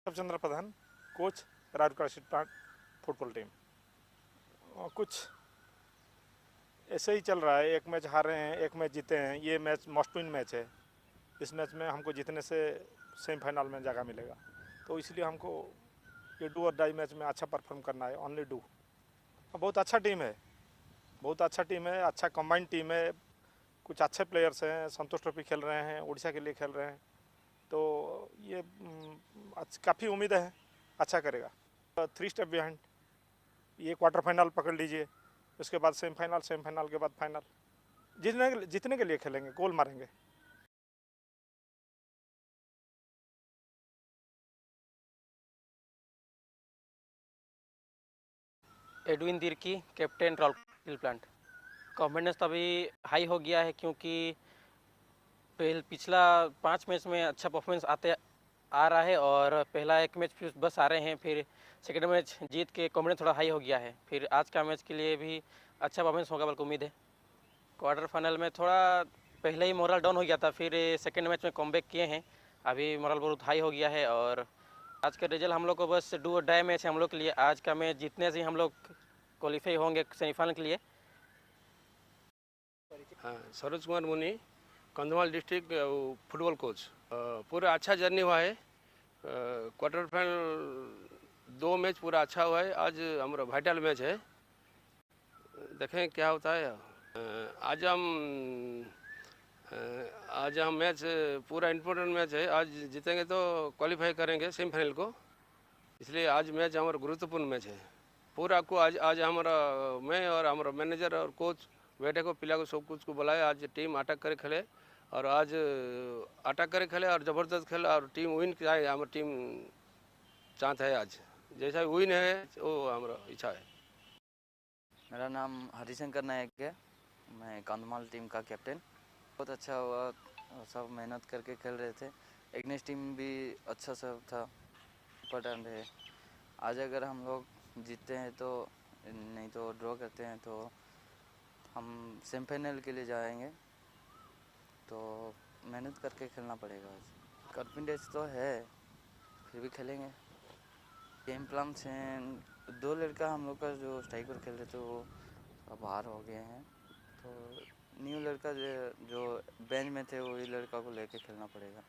चंद्र Pradhan, coach, Rourkela state plant football team. कुछ ऐसे ही चल रहा है, एक मैच हारे हैं, एक मैच जीते हैं। ये मैच मस्ट विन मैच है। इस मैच में हमको जीतने से सेमीफाइनल में जगह मिलेगा, तो इसलिए हमको ये डू और डाई मैच में अच्छा परफॉर्म करना है, ओनली डू। बहुत अच्छा टीम है, बहुत अच्छा टीम है, अच्छा कंबाइंड टीम है। कुछ अच्छे प्लेयर्स हैं, संतोष ट्रॉफी खेल रहे हैं, उड़ीसा के लिए खेल रहे हैं, तो ये काफ़ी उम्मीद है अच्छा करेगा। 3 स्टेप बिहाइंड, ये क्वार्टर फाइनल पकड़ लीजिए, उसके बाद सेमीफाइनल, सेमीफाइनल के बाद फाइनल। जीतने के लिए खेलेंगे, गोल मारेंगे। Edwin Dirkey, captain royal plant. Confidence तो अभी हाई हो गया है क्योंकि पिछला 5 मैच में अच्छा परफॉर्मेंस आते आ रहा है और पहला एक मैच फिर बस आ रहे हैं, फिर सेकेंड मैच जीत के कॉन्फिडेंस थोड़ा हाई हो गया है। फिर आज का मैच के लिए भी अच्छा परफॉर्मेंस होगा बल्कि उम्मीद है। क्वार्टर फाइनल में थोड़ा पहले ही मोरल डाउन हो गया था, फिर सेकेंड मैच में कॉमबैक किए हैं। अभी मोरल बहुत हाई हो गया है और आज का रिजल्ट हम लोग को बस डू और डाई मैच है हम लोग के लिए। आज का मैच जीतने से हम लोग क्वालिफाई होंगे सेमीफाइनल के लिए। हाँ, सरोज कुमार मुनि, कंधमाल डिस्ट्रिक्ट फुटबॉल कोच। पूरा अच्छा जर्नी हुआ है। क्वार्टर फाइनल 2 मैच पूरा अच्छा हुआ है। आज हमारा वाइटल मैच है, देखें क्या होता है। आज हम आज हम मैच पूरा इम्पोर्टेंट मैच है। आज जीतेंगे तो क्वालिफाई करेंगे सेमीफाइनल को, इसलिए आज मैच हमारा गुरुत्वपूर्ण मैच है। पूरा को आज आज हमारा मैं और हमारा मैनेजर और कोच बैठे को पिला को सब कुछ को बुलाया। आज टीम अटैक करे खेले और आज अटैक करे खेले और ज़बरदस्त खेले और टीम विन चाहे हमारी टीम चाहता है। आज जैसा विन है वो हमारा इच्छा है। मेरा नाम हरिशंकर नायक है, मैं कंधमाल टीम का कैप्टन। बहुत अच्छा हुआ, सब मेहनत करके खेल रहे थे। एग्नेस्ट टीम भी अच्छा सब था, इम्पोर्टेंट है। आज अगर हम लोग जीतते हैं तो, नहीं तो ड्रॉ करते हैं तो हम सेमीफाइनल के लिए जाएंगे। तो मेहनत करके खेलना पड़ेगा। आज कॉन्फिडेंस तो है, फिर भी खेलेंगे। गेम प्लान से 2 लड़का हम लोग का जो स्ट्राइकर खेल रहे थे वो बाहर हो गए हैं, तो न्यू लड़का जो बेंच में थे वही लड़का को लेके खेलना पड़ेगा।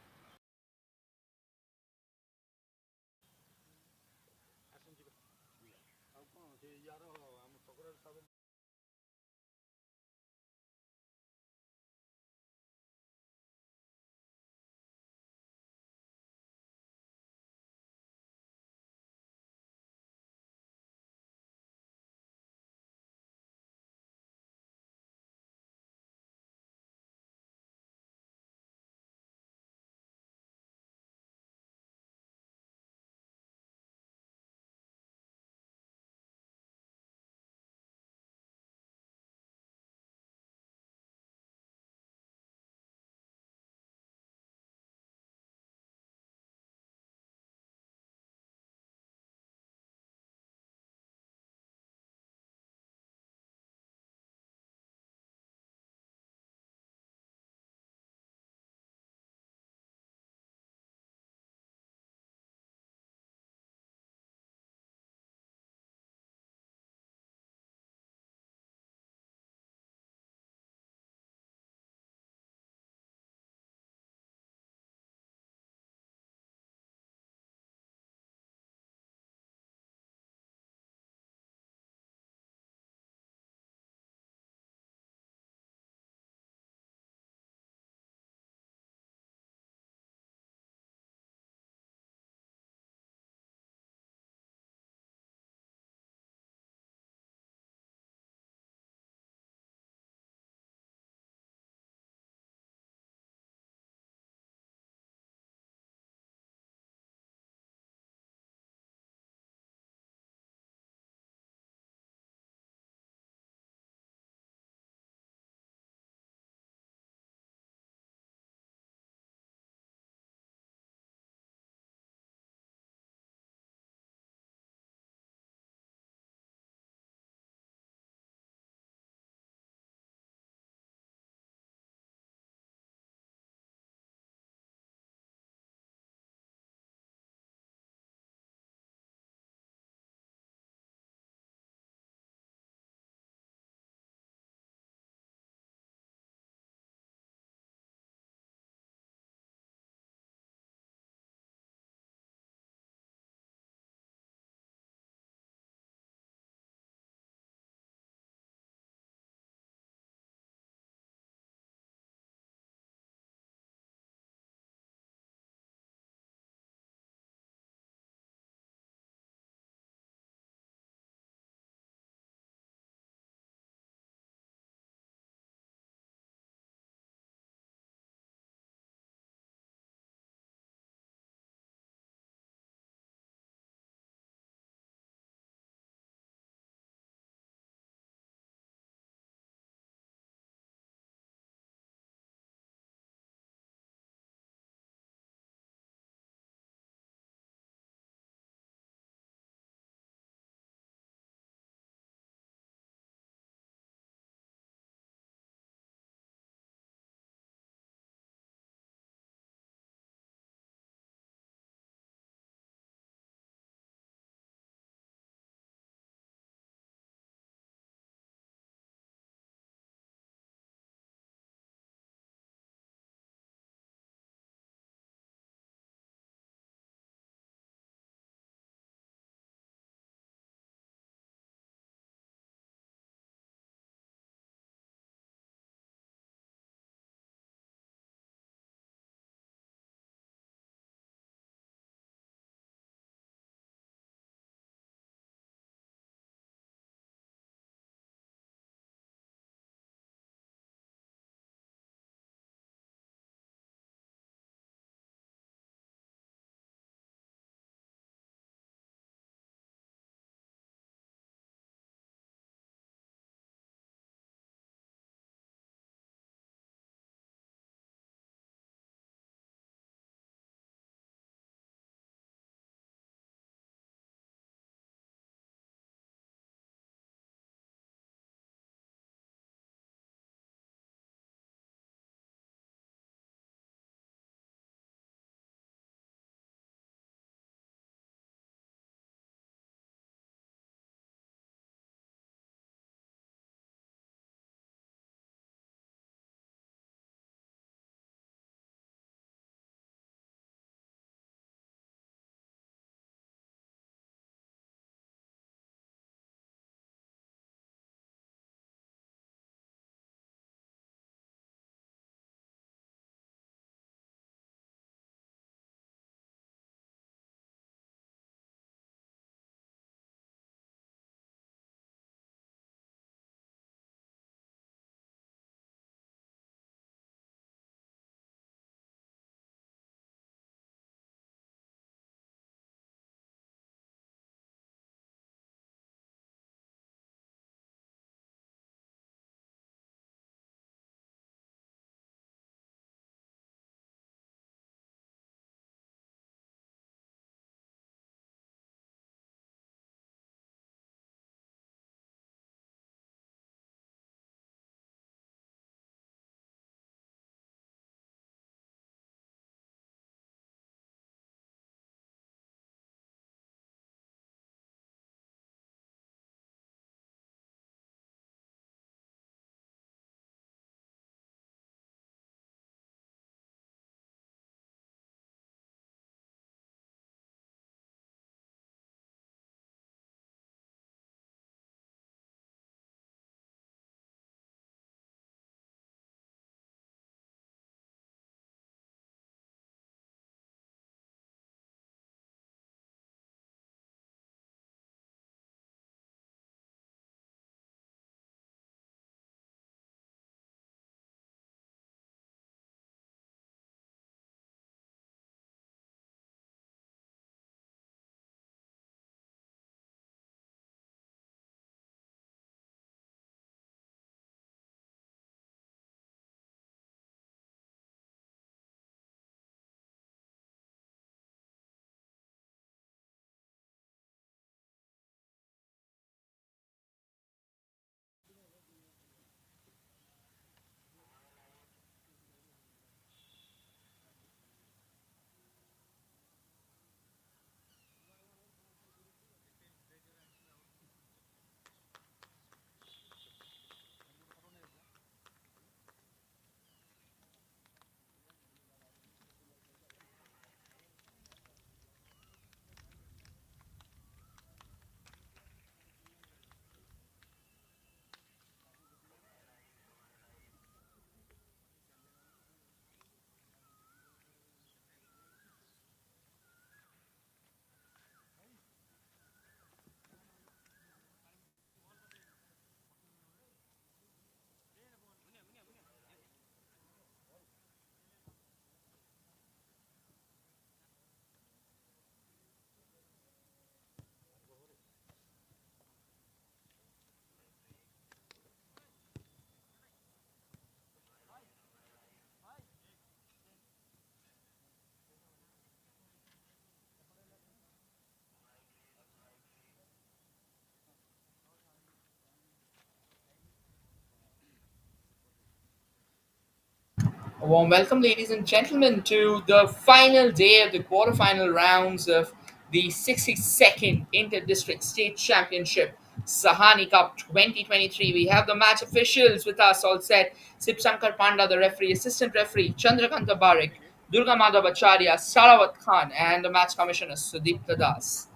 A warm welcome, ladies and gentlemen, to the final day of the quarterfinal rounds of the 62nd Inter-District State Championship Sahani Cup 2023. We have the match officials with us all set. Sip Shankar Panda, the referee, assistant referee, Chandrakanta Barik, Durga Madhav Acharya, Sarawat Khan, and the match commissioner, Sudeep Das.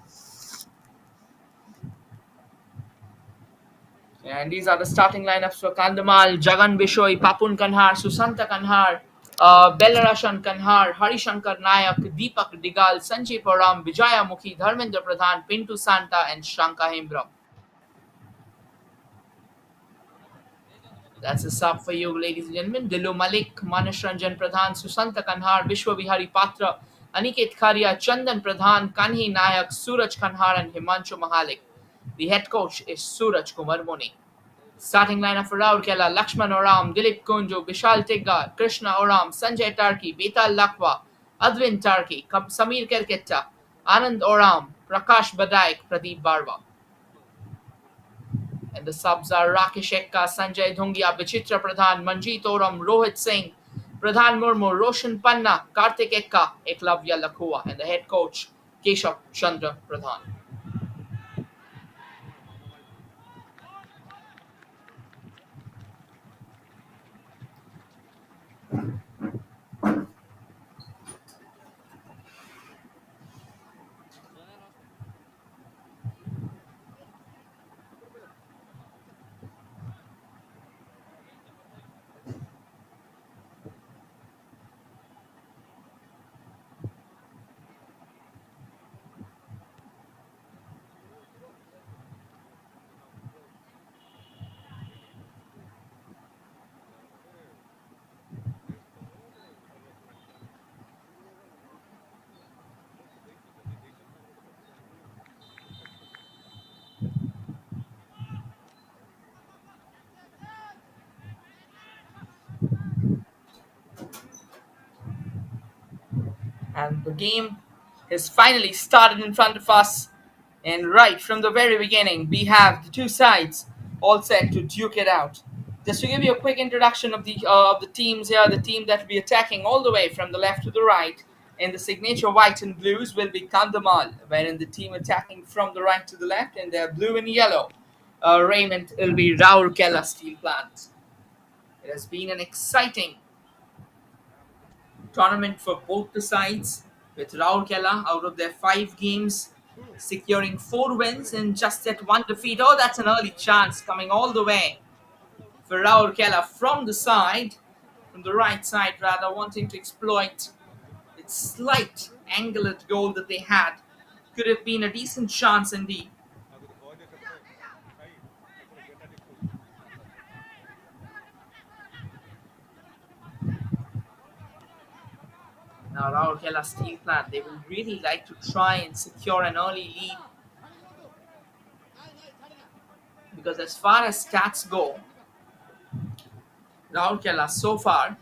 And these are the starting lineups for Kandhamal: Jagan Bishoy, Papun Kanhar, Susanta Kanhar, Belarashan Kanhar, Harishankar Nayak, Deepak Digal, Sanjay Param, Vijaya Mukhi, Dharmendra Pradhan, Pintu Santa, and Shanka Hembram. That's a sub for you, ladies and gentlemen. Dillu Malik, Manish Ranjan Pradhan, Susanta Kanhar, Vishwa Vihari Patra, Aniket Kharia, Chandan Pradhan, Kanhi Nayak, Suraj Kanhar, and Himanshu Mahalik. The head coach is Suraj Kumar Muni. Starting lineup for Rourkela: Lakshman Oram, Dilip Kunju, Vishal Tigga, Krishna Oram, Sanjay Tarki, Betal Lakwa, Advin Tarki, Samir Kerketta, Anand Oram, Prakash Badaik, Pradeep Barwa. And the subs are Rakesh Ekka, Sanjay Dhungia, Vichitra Pradhan, Manjeet Oram, Rohit Singh, Pradhan Murmu, Roshan Panna, Kartik Ekka, Eklavya Lakua, and the head coach Keshav Chandra Pradhan. And the game has finally started in front of us. And right from the very beginning, we have the two sides all set to duke it out. Just to give you a quick introduction of the teams here, the team that will be attacking all the way from the left to the right in the signature white and blues will be Kandhamal, wherein the team attacking from the right to the left in their blue and yellow raiment will be Rourkela Steel Plant. It has been an exciting tournament for both the sides, with Rourkela out of their 5 games securing 4 wins and just at 1 defeat. Oh, that's an early chance coming all the way for Rourkela from the right side rather, wanting to exploit its slight angle at goal that they had. Could have been a decent chance indeed. Now Rourkela Steel Plant, they will really like to try and secure an early lead, because as far as stats go, Rourkela so far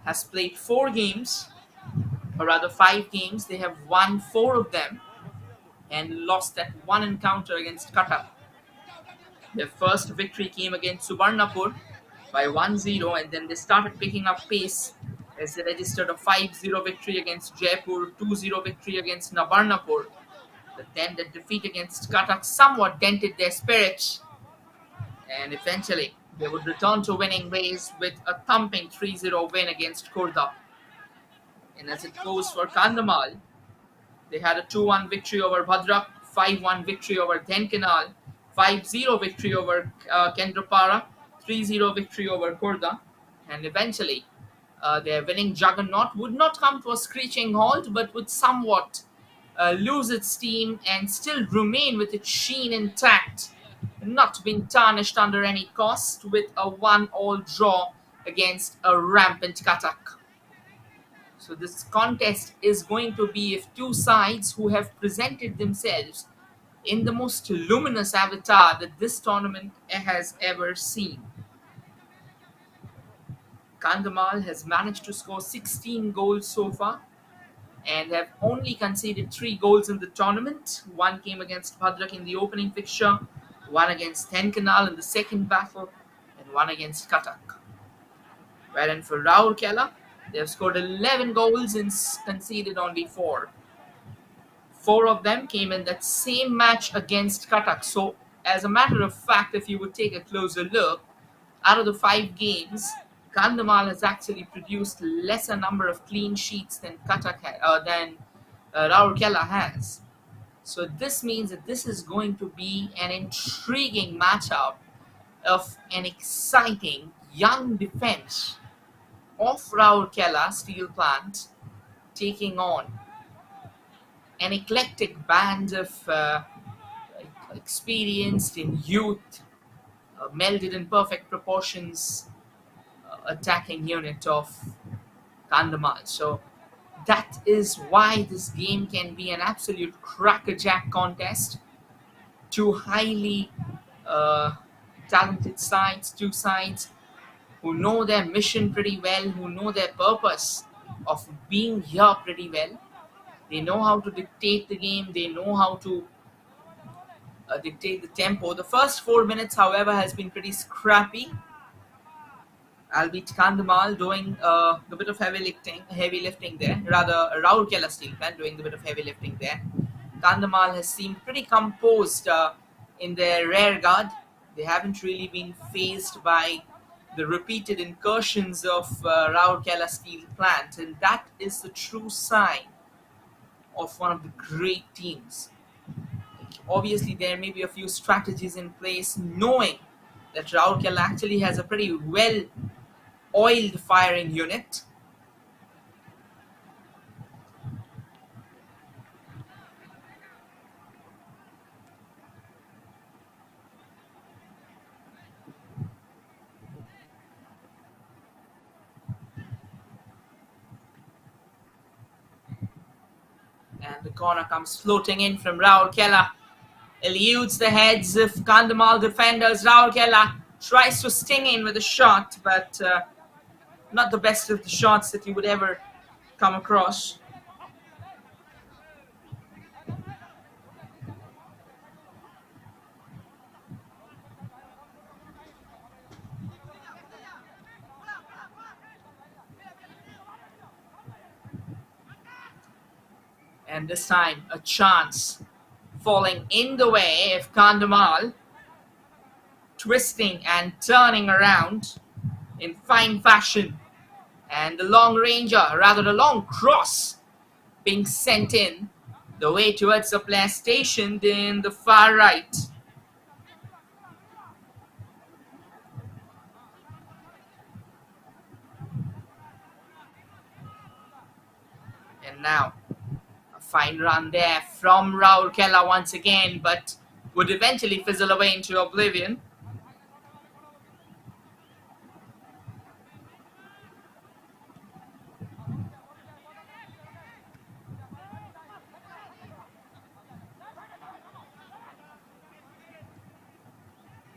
has played 4 games, or rather 5 games. They have won 4 of them and lost that one encounter against Cuttack. Their first victory came against Subarnapur by 1-0, and then they started picking up pace as they registered a 5-0 victory against Jaipur, 2-0 victory against Nabarnapur. But then the defeat against Cuttack somewhat dented their spirits, and eventually they would return to winning ways with a thumping 3-0 win against Khurda. And as it goes for Kandhamal, they had a 2-1 victory over Bhadrak, 5-1 victory over Dhenkanal, 5-0 victory over Kendrapara, 3-0 victory over Khurda, and eventually their winning juggernaut would not come to a screeching halt, but would somewhat lose its steam and still remain with its sheen intact, not being tarnished under any cost, with a 1-all draw against a rampant Cuttack. So this contest is going to be if two sides who have presented themselves in the most luminous avatar that this tournament has ever seen. Kandhamal has managed to score 16 goals so far and have only conceded 3 goals in the tournament. One came against Bhadrak in the opening fixture, one against Dhenkanal in the second battle, and one against Cuttack. Wherein for Rourkela, They have scored 11 goals and conceded only 4. 4 of them came in that same match against Cuttack. So, as a matter of fact, if you would take a closer look, out of the 5 games, Kandhamal has actually produced lesser number of clean sheets than Rourkela has. So this means that this is going to be an intriguing matchup of an exciting young defense of Rourkela Steel Plant taking on an eclectic band of experienced in youth, melded in perfect proportions attacking unit of Kandhamal. So that is why this game can be an absolute crackerjack contest. Two highly talented sides, two sides who know their mission pretty well, who know their purpose of being here pretty well. They know how to dictate the game, they know how to dictate the tempo. The first 4 minutes, however, has been pretty scrappy. Albeit Kandhamal doing a bit of heavy lifting there. Rather, Rourkela Steel Plant doing a bit of heavy lifting there. Kandhamal has seemed pretty composed in their rear guard. They haven't really been fazed by the repeated incursions of Rourkela Steel Plant, and that is the true sign of one of the great teams. Obviously, there may be a few strategies in place, knowing that Rourkela actually has a pretty well oiled firing unit. And the corner comes floating in from Rourkela. Eludes the heads of Kandhamal defenders. Rourkela tries to sting in with a shot, but not the best of the shots that you would ever come across. And this time, a chance falling in the way of Kandhamal, twisting and turning around in fine fashion. And the long ranger, rather the long cross, being sent in the way towards the player stationed in the far right. And now, a fine run there from Rourkela once again, but would eventually fizzle away into oblivion.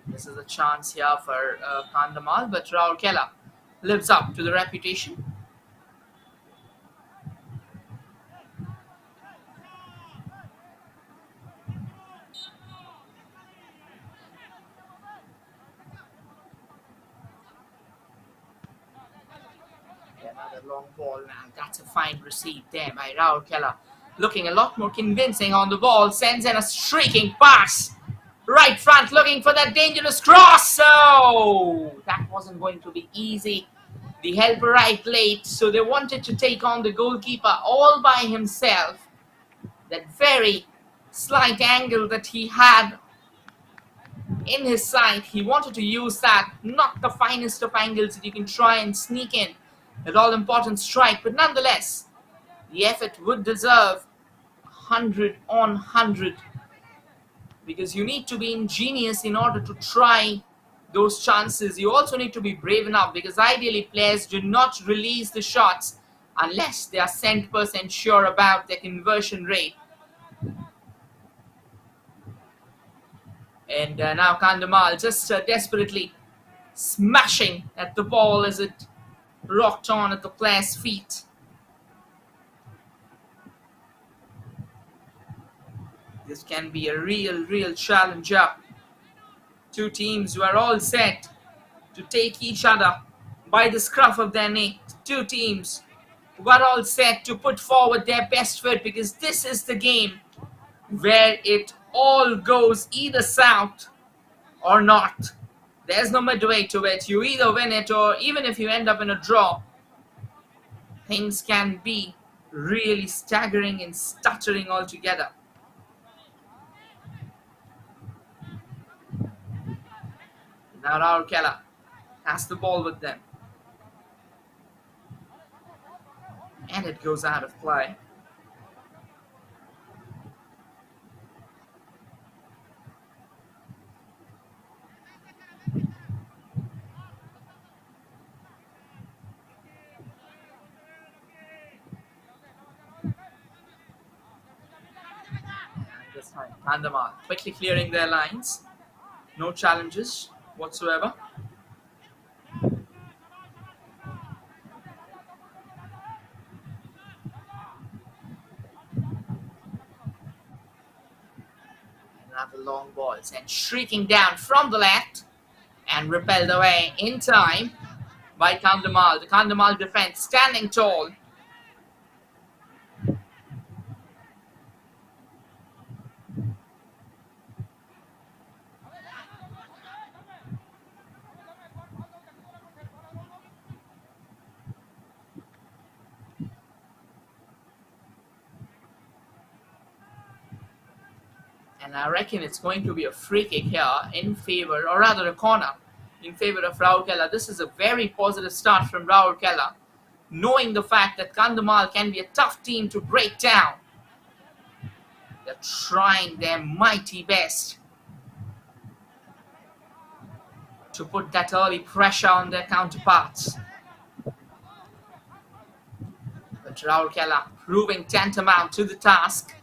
This is a chance here for Kandhamal, but Rourkela lives up to the reputation. Another long ball now. That's a fine receive there by Rourkela. Looking a lot more convincing on the ball. Sends in a streaking pass. Right front, looking for that dangerous cross. Oh, that wasn't going to be easy. The help arrived late, so they wanted to take on the goalkeeper all by himself. That very slight angle that he had in his sight, he wanted to use that. Not the finest of angles that you can try and sneak in. An all-important strike, but nonetheless, the effort would deserve 100 on 100. Because you need to be ingenious in order to try those chances. You also need to be brave enough, because ideally players do not release the shots unless they are 100% sure about their conversion rate. And now Kandhamal just desperately smashing at the ball as it rocked on at the player's feet. This can be a real challenge up. Two teams who are all set to take each other by the scruff of their neck. Two teams got all set to put forward their best foot, because this is the game where it all goes either south or not. There's no midway to it. You either win it, or even if you end up in a draw, things can be really staggering and stuttering altogether. Now Rourkela has the ball with them. And it goes out of play. This time, Kandhamal quickly clearing their lines. No challenges whatsoever. Another long ball sent shrieking down from the left and repelled away in time by Kandhamal. The Kandhamal defense standing tall. And I reckon it's going to be a free kick here in favor, or rather a corner, in favor of Rourkela. This is a very positive start from Rourkela, knowing the fact that Kandhamal can be a tough team to break down. They're trying their mighty best to put that early pressure on their counterparts. But Rourkela proving tantamount to the task,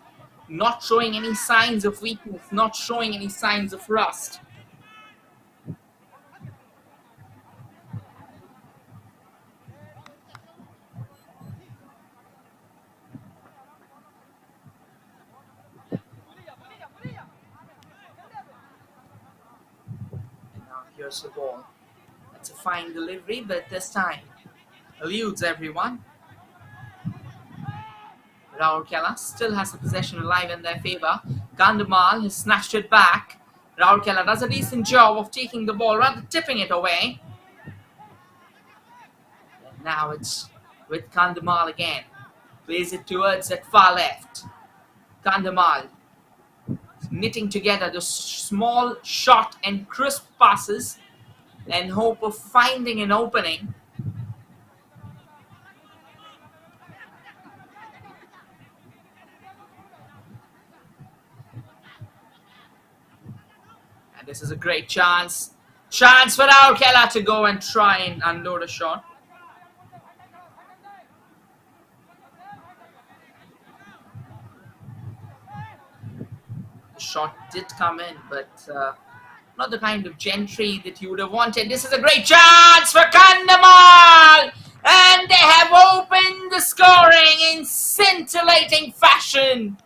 not showing any signs of weakness, not showing any signs of rust. And now here's the ball. That's a fine delivery, but this time eludes everyone. Rourkela still has the possession alive in their favor. Kandhamal has snatched it back. Rourkela does a decent job of taking the ball, rather tipping it away. And now it's with Kandhamal again. Plays it towards that far left. Kandhamal knitting together those small, short and crisp passes in hope of finding an opening. And this is a great chance. Chance for Rourkela to go and try and unload a shot. The shot did come in, but not the kind of gentry that you would have wanted. This is a great chance for Kandhamal! And they have opened the scoring in scintillating fashion.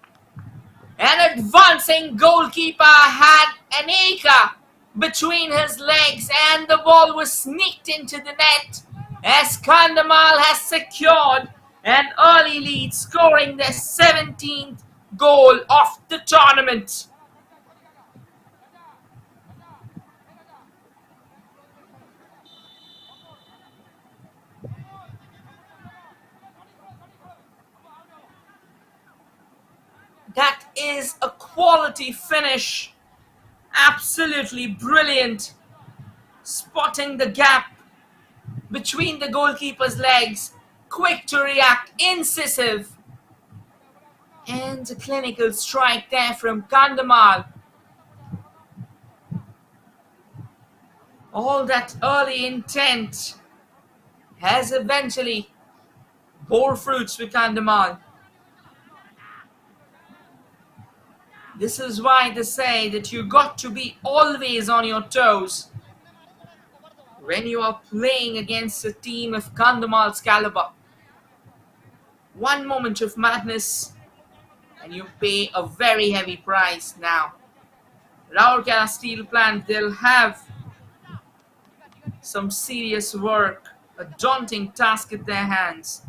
An advancing goalkeeper had an acre between his legs, and the ball was sneaked into the net as Kandhamal has secured an early lead, scoring their 17th goal of the tournament. That is a quality finish. Absolutely brilliant. Spotting the gap between the goalkeeper's legs. Quick to react, incisive. And a clinical strike there from Kandhamal. All that early intent has eventually bore fruits with Kandhamal. This is why they say that you got to be always on your toes when you are playing against a team of Kandhamal's caliber. One moment of madness and you pay a very heavy price now. Rourkela Steel Plant, they'll have some serious work, a daunting task at their hands.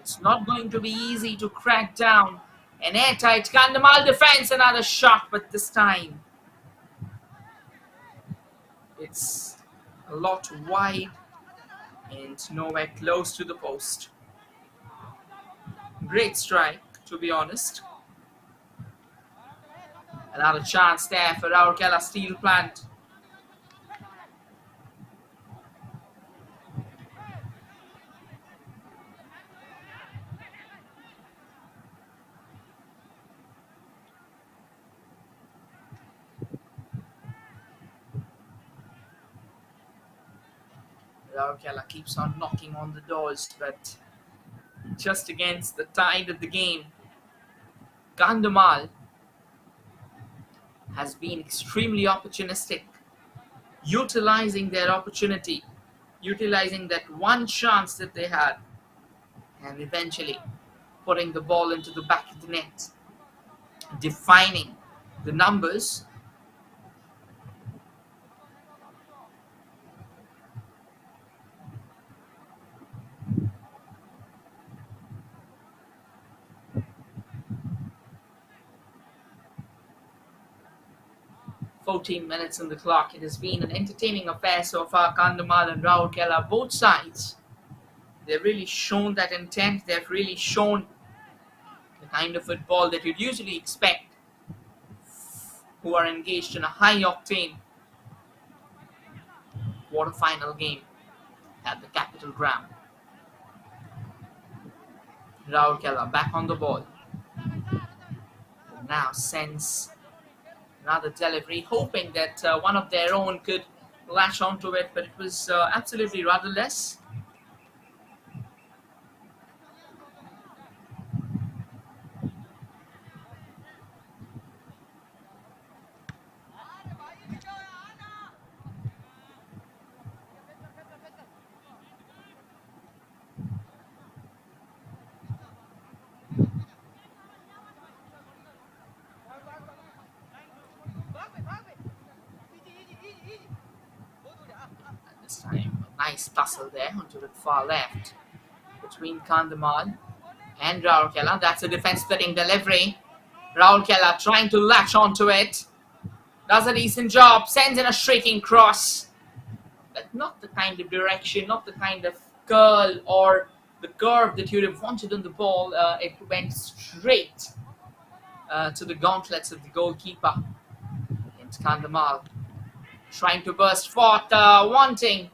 It's not going to be easy to crack down an airtight Kandhamal defense. Another shot, but this time it's a lot wide and nowhere close to the post. Great strike, to be honest. Another chance there for Rourkela Steel Plant. Rourkela keeps on knocking on the doors, but just against the tide of the game, Kandhamal has been extremely opportunistic, utilizing their opportunity, utilizing that one chance that they had, and eventually putting the ball into the back of the net, defining the numbers. 14 minutes on the clock. It has been an entertaining affair so far. Kandhamal and Rourkela, both sides, they've really shown that intent. They've really shown the kind of football that you'd usually expect, who are engaged in a high-octane quarter-final game at the Capital Ground. Rourkela back on the ball. Now sends another delivery, hoping that one of their own could latch onto it, but it was absolutely rudderless. This time, a nice tussle there onto the far left between Kandhamal and Rourkela. That's a defense-splitting delivery. Rourkela trying to latch onto it. Does a decent job. Sends in a streaking cross. But not the kind of direction, not the kind of curl or the curve that you'd have wanted on the ball. It went straight to the gauntlets of the goalkeeper. And Kandhamal trying to burst forth, wanting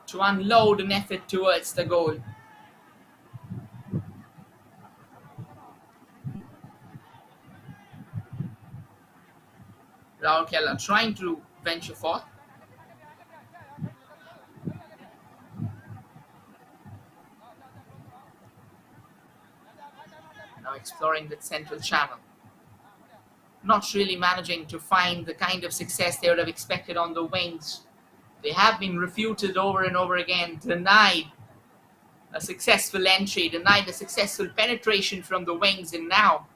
to unload an effort towards the goal. Rourkela trying to venture forth. Now exploring the central channel. Not really managing to find the kind of success they would have expected on the wings. They have been refuted over and over again, denied a successful entry, denied a successful penetration from the wings, and now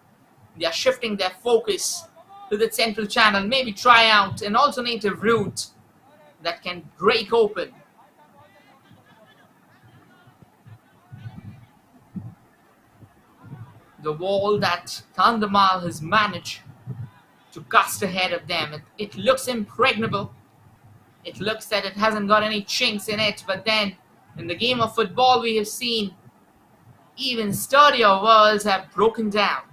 they are shifting their focus to the central channel, maybe try out an alternative route that can break open the wall that Kandhamal has managed to cast ahead of them. It looks impregnable. It looks that it hasn't got any chinks in it, but then in the game of football we have seen even sturdier walls have broken down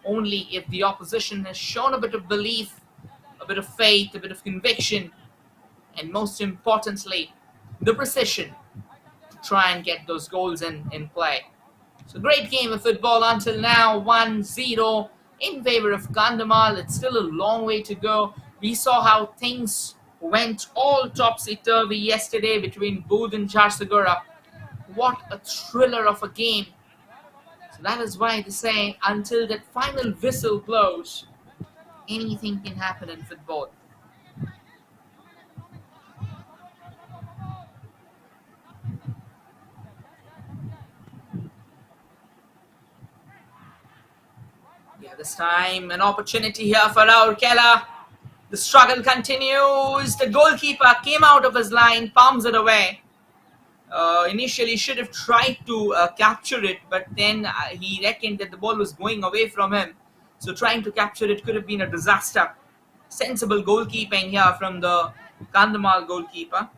only if the opposition has shown a bit of belief, a bit of faith, a bit of conviction, and most importantly, the precision to try and get those goals in play. So great game of football until now, 1-0 in favor of Kandhamal. It's still a long way to go. We saw how things went all topsy-turvy yesterday between Booth and Jarsagora. What a thriller of a game. So that is why they say until that final whistle blows, anything can happen in football. Yeah, this time an opportunity here for Rourkela. The struggle continues. The goalkeeper came out of his line, palms it away. Initially should have tried to capture it, but then he reckoned that the ball was going away from him. So trying to capture it could have been a disaster. Sensible goalkeeping here from the Kandhamal goalkeeper.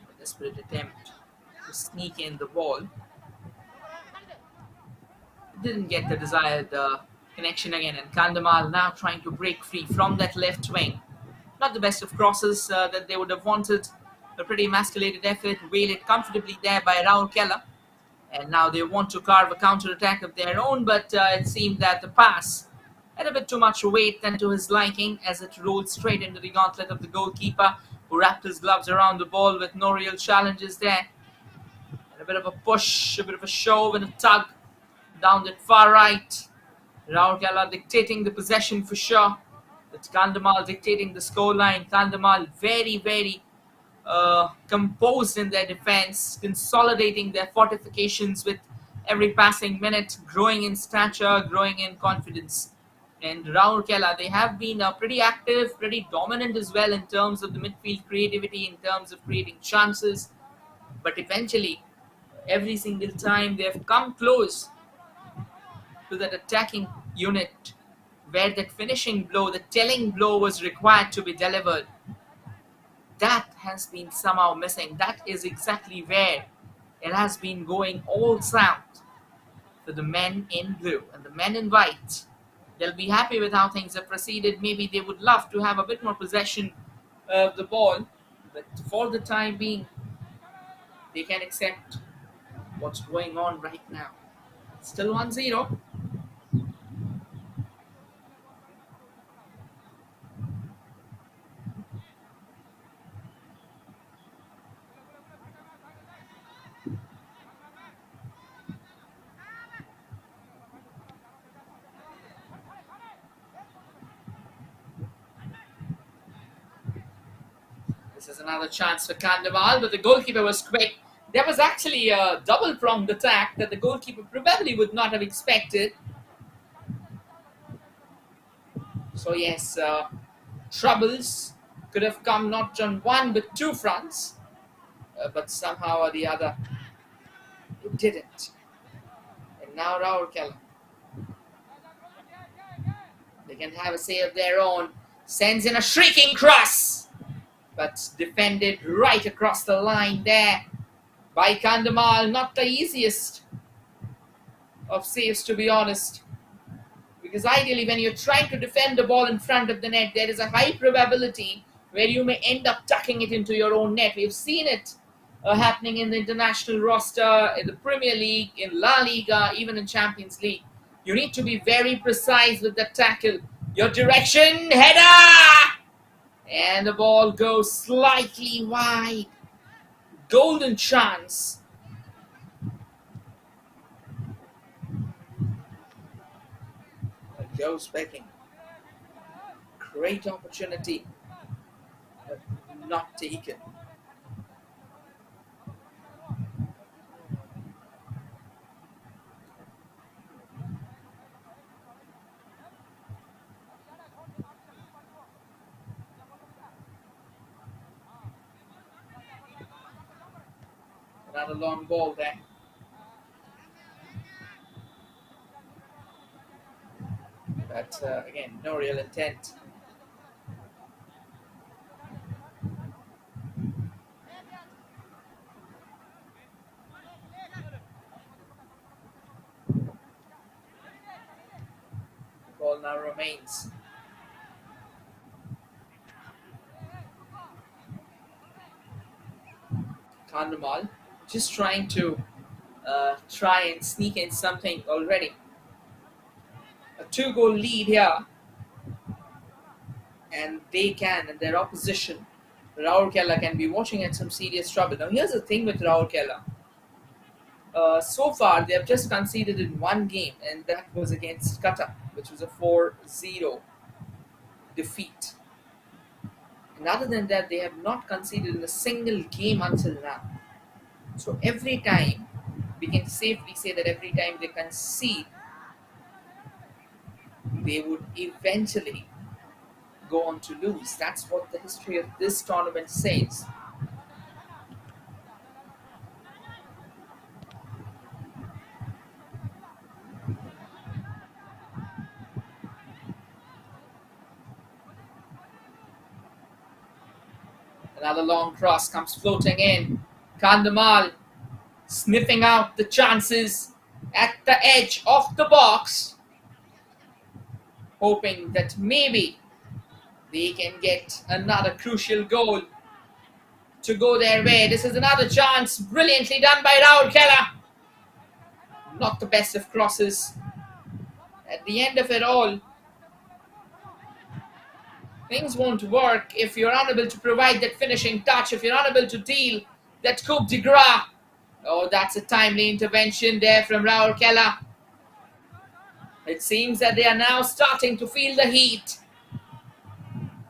A desperate attempt to sneak in the ball. Didn't get the desired connection again, and Kandhamal now trying to break free from that left wing. Not the best of crosses that they would have wanted. A pretty emasculated effort, wheeled comfortably there by Rourkela. And now they want to carve a counter-attack of their own, but it seemed that the pass had a bit too much weight than to his liking as it rolled straight into the gauntlet of the goalkeeper, who wrapped his gloves around the ball with no real challenges there. And a bit of a push, a bit of a shove and a tug down that far right. Rourkela dictating the possession for sure. It's Kandhamal dictating the scoreline. Kandhamal very, very composed in their defense, consolidating their fortifications with every passing minute, growing in stature, growing in confidence. And Rourkela, they have been pretty active, pretty dominant as well in terms of the midfield creativity, in terms of creating chances. But eventually, every single time they have come close to that attacking unit where that finishing blow, the telling blow was required to be delivered. That has been somehow missing. That is exactly where it has been going all south for the men in blue and the men in white. They'll be happy with how things have proceeded. Maybe they would love to have a bit more possession of the ball, but for the time being, they can accept what's going on right now. Still 1-0. This is another chance for Kandhamal, but the goalkeeper was quick. There was actually a double-pronged attack that the goalkeeper probably would not have expected. So yes, troubles could have come not on one but two fronts, but somehow or the other, it didn't. And now Rourkela, they can have a say of their own. Sends in a shrieking cross, but defended right across the line there by Kandhamal. Not the easiest of saves, to be honest, because ideally when you're trying to defend the ball in front of the net, there is a high probability where you may end up tucking it into your own net. We've seen it happening in the international roster, in the Premier League, in La Liga, even in Champions League. You need to be very precise with the tackle. Your direction, header! And the ball goes slightly wide. Golden chance. It goes backing. Great opportunity, but not taken. Another long ball there. But again, no real intent. The ball now remains. Kandhamal just trying to try and sneak in something already. A 2-goal lead here, and they can, and their opposition, Rourkela, can be watching at some serious trouble. Now here's the thing with Rourkela. So far they have just conceded in one game, and that was against Qatar, which was a 4-0 defeat. And other than that, they have not conceded in a single game until now. So every time we can safely say that every time they concede, they would eventually go on to lose. That's what the history of this tournament says. Another long cross comes floating in. Kandhamal sniffing out the chances at the edge of the box, hoping that maybe they can get another crucial goal to go their way. This is another chance, brilliantly done by Rourkela. Not the best of crosses. At the end of it all, things won't work if you're unable to provide that finishing touch, if you're unable to deal that coup de grace. Oh, that's a timely intervention there from Rourkela. It seems that they are now starting to feel the heat.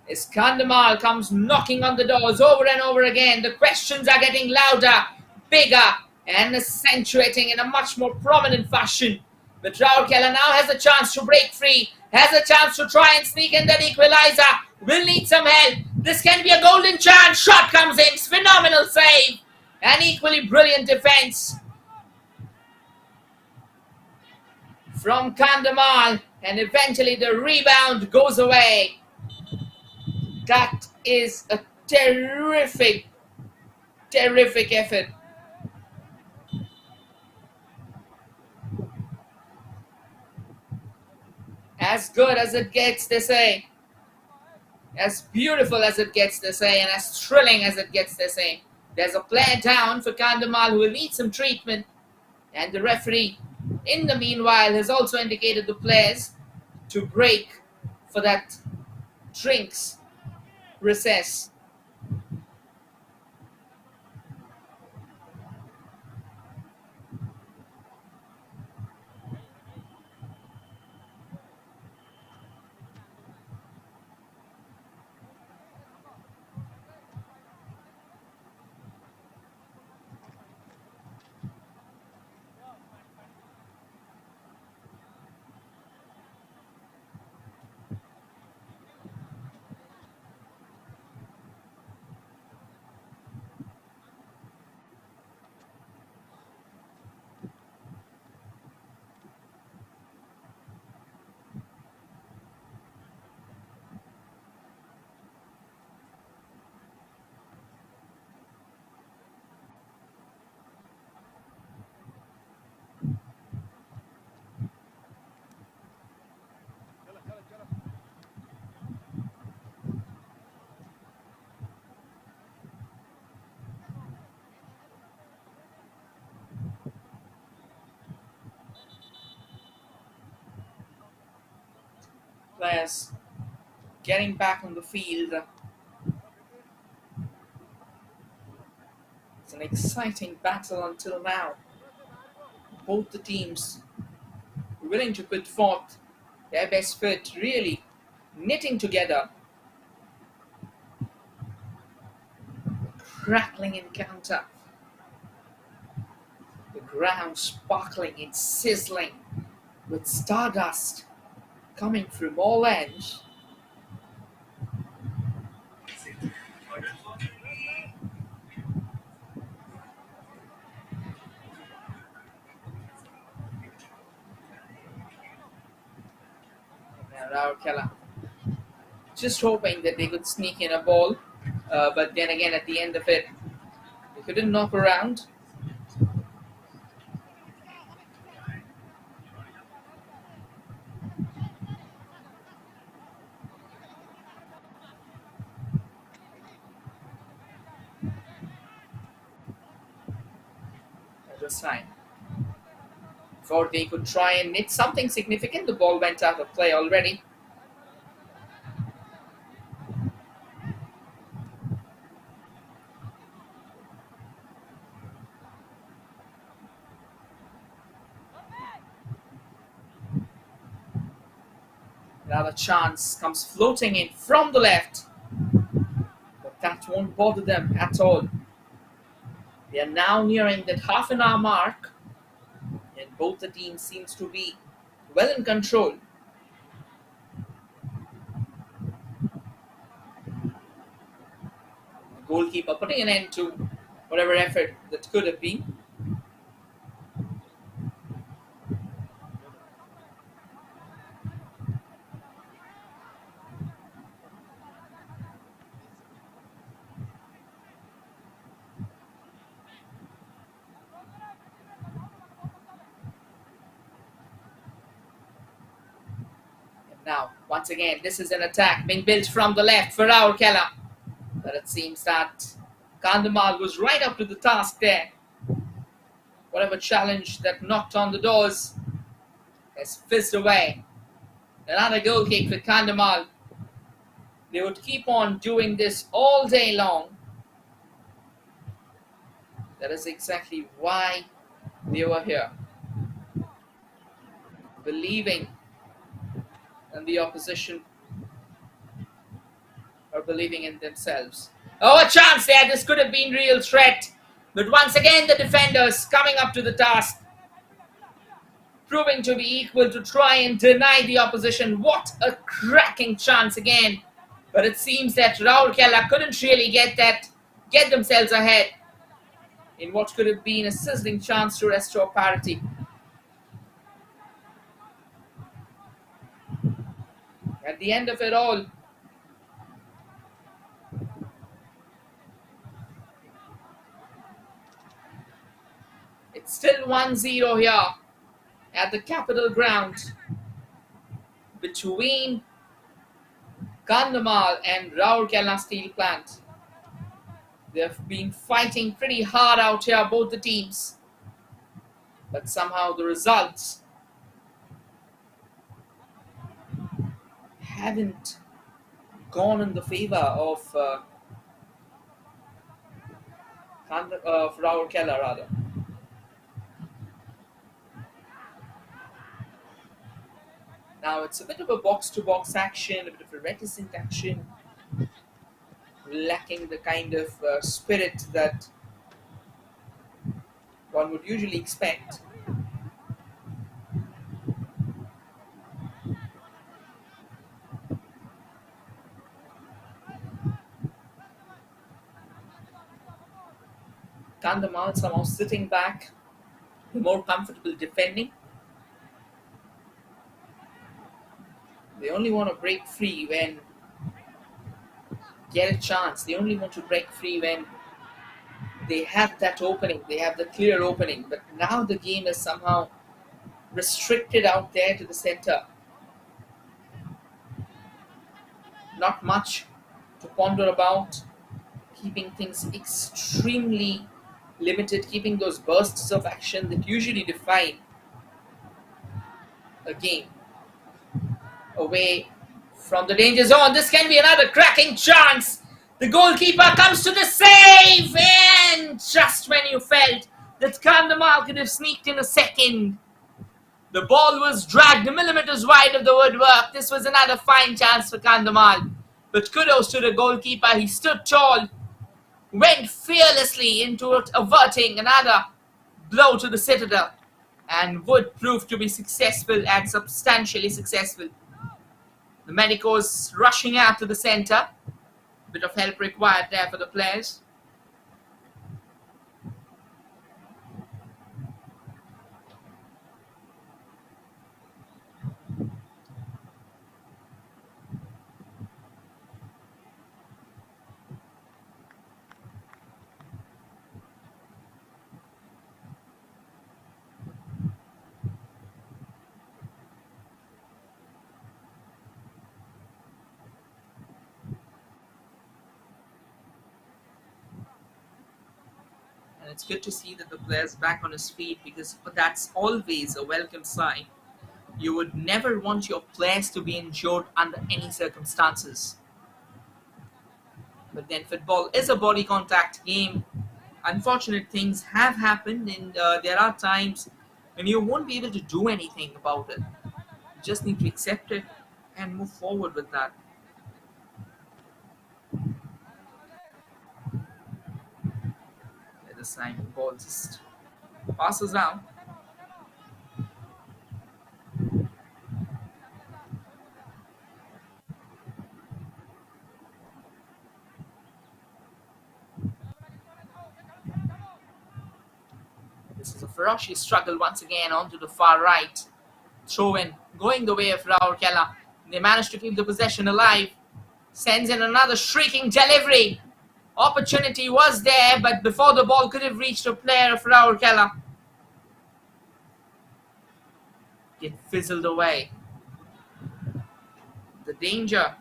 As Kandhamal comes knocking on the doors over and over again, the questions are getting louder, bigger, and accentuating in a much more prominent fashion. But Rourkela now has a chance to break free, has a chance to try and sneak in that equalizer. Will need some help. This can be a golden chance. Shot comes in, phenomenal save. An equally brilliant defense from Kandhamal, and eventually the rebound goes away. That is a terrific, terrific effort. As good as it gets, they say. As beautiful as it gets, they say, and as thrilling as it gets, they say. There's a player down for Kandhamal who will need some treatment, and the referee, in the meanwhile, has also indicated the players to break for that drinks recess. Players getting back on the field. It's an exciting battle until now. Both the teams willing to put forth their best foot, really knitting together. Crackling encounter. The ground sparkling and sizzling with stardust coming from all ends. Now Rourkela just hoping that they could sneak in a ball, but then again at the end of it, they couldn't knock around. That was fine. Before they could try and knit something significant, the ball went out of play already. Another chance comes floating in from the left, but that won't bother them at all. They are now nearing that half an hour mark Both the teams seems to be well in control. The goalkeeper putting an end to whatever effort that could have been. Now, once again, this is an attack being built from the left for Rourkela. But it seems that Kandhamal was right up to the task there. Whatever challenge that knocked on the doors has fizzed away. Another goal kick for Kandhamal. They would keep on doing this all day long. That is exactly why they were here. Believing in the opposition or believing in themselves. Oh, a chance there. This could have been real threat. But once again, the defenders coming up to the task. Proving to be equal to try and deny the opposition. What a cracking chance again. But it seems that Rourkela couldn't really get themselves ahead in what could have been a sizzling chance to restore parity. At the end of it all, it's still 1-0 here at the Capital Ground between Kandhamal and Rourkela Steel Plant. They've been fighting pretty hard out here, both the teams. But somehow the results haven't gone in the favor of Rourkela rather. Now it's a bit of a box-to-box action, a bit of a reticent action, lacking the kind of spirit that one would usually expect. Kandhamal somehow sitting back, more comfortable defending. They only want to break free when get a chance. They only want to break free when they have that opening. They have the clear opening. But now the game is somehow restricted out there to the center. Not much to ponder about. Keeping things extremely limited. Keeping those bursts of action that usually define a game away from the danger zone. This can be another cracking chance. The goalkeeper comes to the save, and just when you felt that Kandhamal could have sneaked in a second, the ball was dragged millimeters wide of the woodwork. This was another fine chance for Kandhamal. But kudos to the goalkeeper. He stood tall, went fearlessly into it, averting another blow to the citadel, and would prove to be successful and substantially successful. The medicos rushing out to the center. Bit of help required there for the players. And it's good to see that the player's back on his feet, because that's always a welcome sign. You would never want your players to be injured under any circumstances. But then football is a body contact game. Unfortunate things have happened, and there are times when you won't be able to do anything about it. You just need to accept it and move forward with that. This time the ball just passes out. ferocious struggle once again onto the far right. Throw in, going the way of Rourkela. They managed to keep the possession alive. Sends in another shrieking delivery. Opportunity was there, but before the ball could have reached a player of Rourkela, it fizzled away. The danger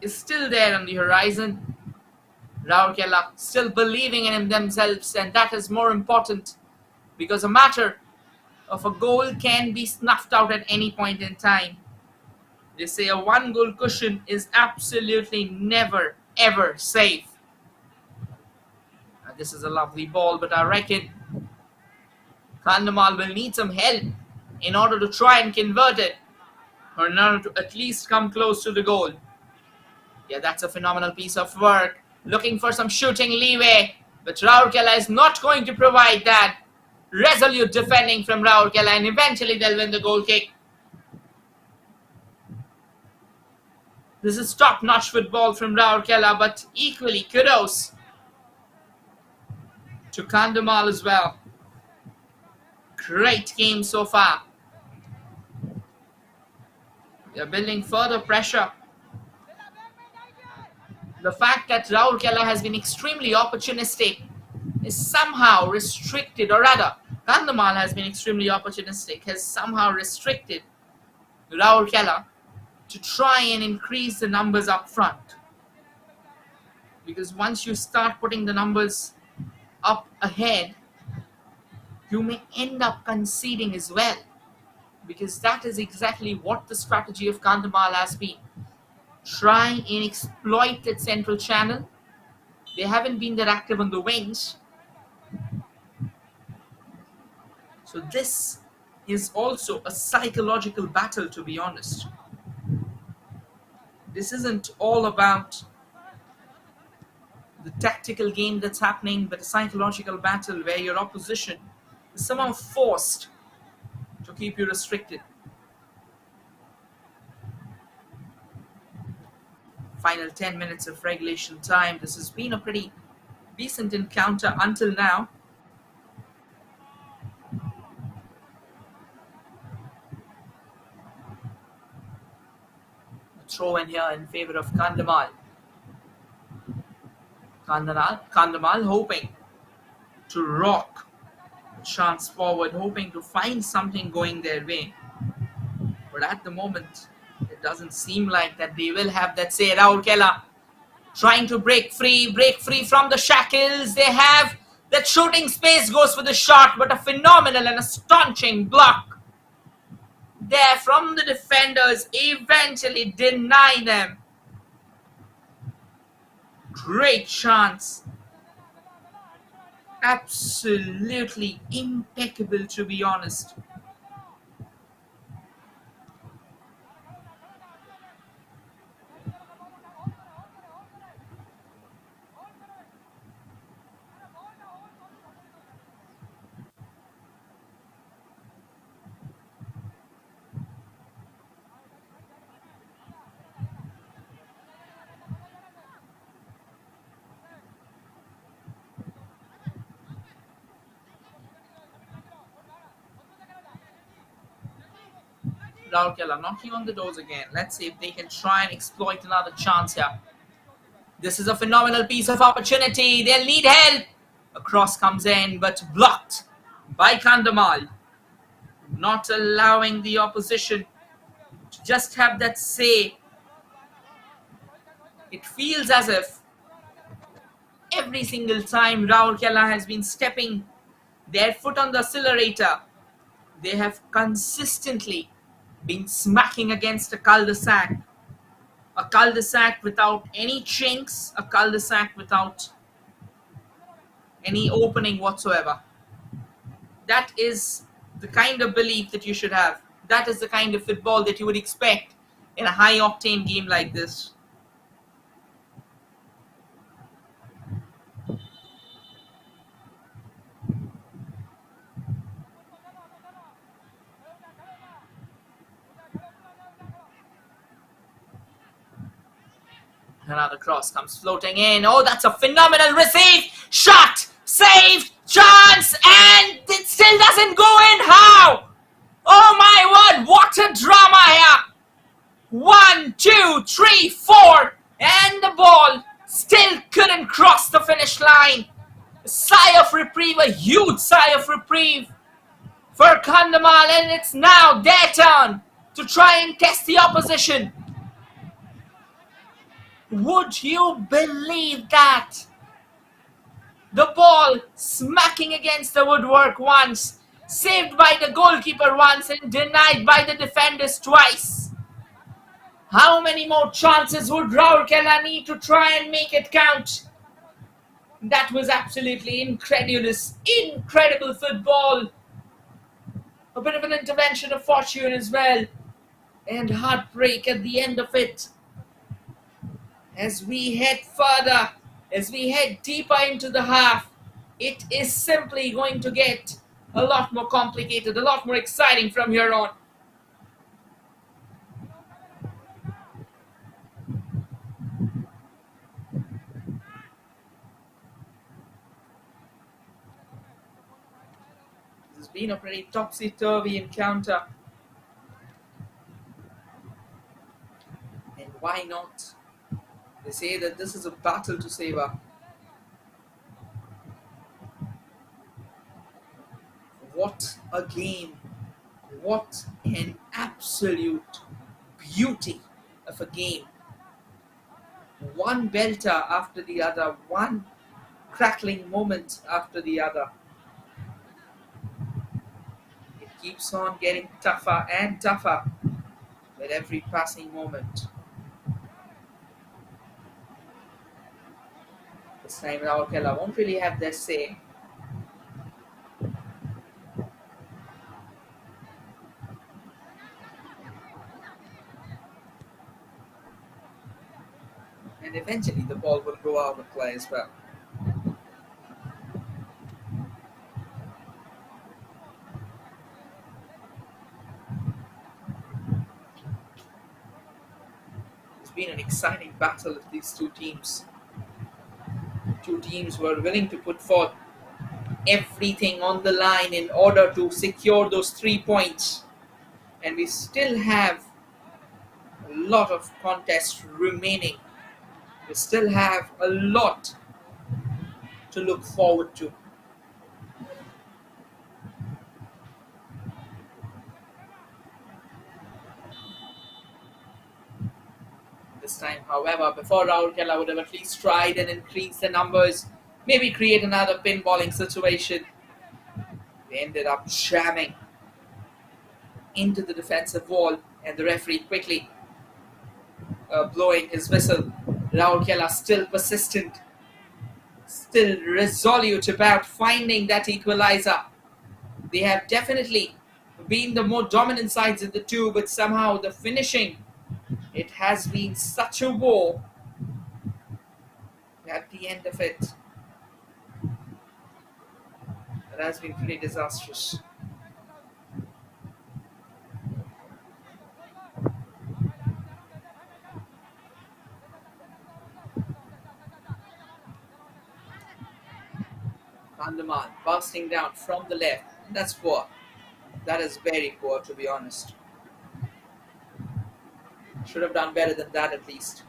is still there on the horizon. Rourkela still believing in themselves, and that is more important, because a matter of a goal can be snuffed out at any point in time. They say a one-goal cushion is absolutely never ever safe. This is a lovely ball, but I reckon Kandhamal will need some help in order to try and convert it, or in order to at least come close to the goal. Yeah, that's a phenomenal piece of work. Looking for some shooting leeway, but Rourkela is not going to provide that. Resolute defending from Rourkela, and eventually they'll win the goal kick. This is top-notch football from Rourkela, but equally kudos to Kandhamal as well. Great game so far. They're building further pressure. The fact that Rourkela has been extremely opportunistic is somehow restricted, or rather, Kandhamal has been extremely opportunistic, has somehow restricted Rourkela to try and increase the numbers up front. Because once you start putting the numbers up ahead, you may end up conceding as well. Because that is exactly what the strategy of Kandhamal has been. Try and exploit that central channel. They haven't been that active on the wings. So this is also a psychological battle, to be honest. This isn't all about the tactical game that's happening, but a psychological battle where your opposition is somehow forced to keep you restricted. Final 10 minutes of regulation time. This has been a pretty decent encounter until now. A throw in here in favor of Kandhamal. Kandhamal hoping to rock the chance forward, hoping to find something going their way. But at the moment, it doesn't seem like that they will have that say. Rourkela trying to break free from the shackles. They have that shooting space, goes for the shot, but a phenomenal and astonishing block there from the defenders eventually deny them. Great chance. Absolutely impeccable, to be honest. Rourkela knocking on the doors again. Let's see if they can try and exploit another chance here. This is a phenomenal piece of opportunity. They'll need help. A cross comes in, but blocked by Kandhamal. Not allowing the opposition to just have that say. It feels as if every single time Rourkela has been stepping their foot on the accelerator, they have consistently been smacking against a cul-de-sac without any chinks, a cul-de-sac without any opening whatsoever. That is the kind of belief that you should have. That is the kind of football that you would expect in a high-octane game like this. Another cross comes floating in. Oh, that's a phenomenal receive! Shot! Saved! Chance, and it still doesn't go in. How? Oh my word, what a drama here. 1, 2, 3, 4, and the ball still couldn't cross the finish line. A sigh of reprieve, a huge sigh of reprieve for Kandhamal, and it's now their turn to try and test the opposition. Would you believe that? The ball smacking against the woodwork once, saved by the goalkeeper once, and denied by the defenders twice. How many more chances would Rourkela need to try and make it count? That was absolutely incredible football. A bit of an intervention of fortune as well, and heartbreak at the end of it. As we head further, as we head deeper into the half, it is simply going to get a lot more complicated, a lot more exciting from here on. This has been a pretty topsy-turvy encounter. And why not? They say that this is a battle to savor. What a game. What an absolute beauty of a game. One belter after the other, one crackling moment after the other. It keeps on getting tougher and tougher with every passing moment. This time Rourkela won't really have their say. And eventually the ball will go out of play as well. It's been an exciting battle of these two teams. Two teams were willing to put forth everything on the line in order to secure those 3 points. And we still have a lot of contests remaining. We still have a lot to look forward to. This time, however, before Rourkela would have at least tried and increased the numbers, maybe create another pinballing situation, they ended up jamming into the defensive wall, and the referee quickly blowing his whistle. Rourkela still persistent, still resolute about finding that equalizer. They have definitely been the more dominant sides of the two, but somehow the finishing, it has been such a war at the end of it. It has been pretty disastrous. Kandhamal busting down from the left. That's poor. That is very poor, to be honest. Should have done better than that at least.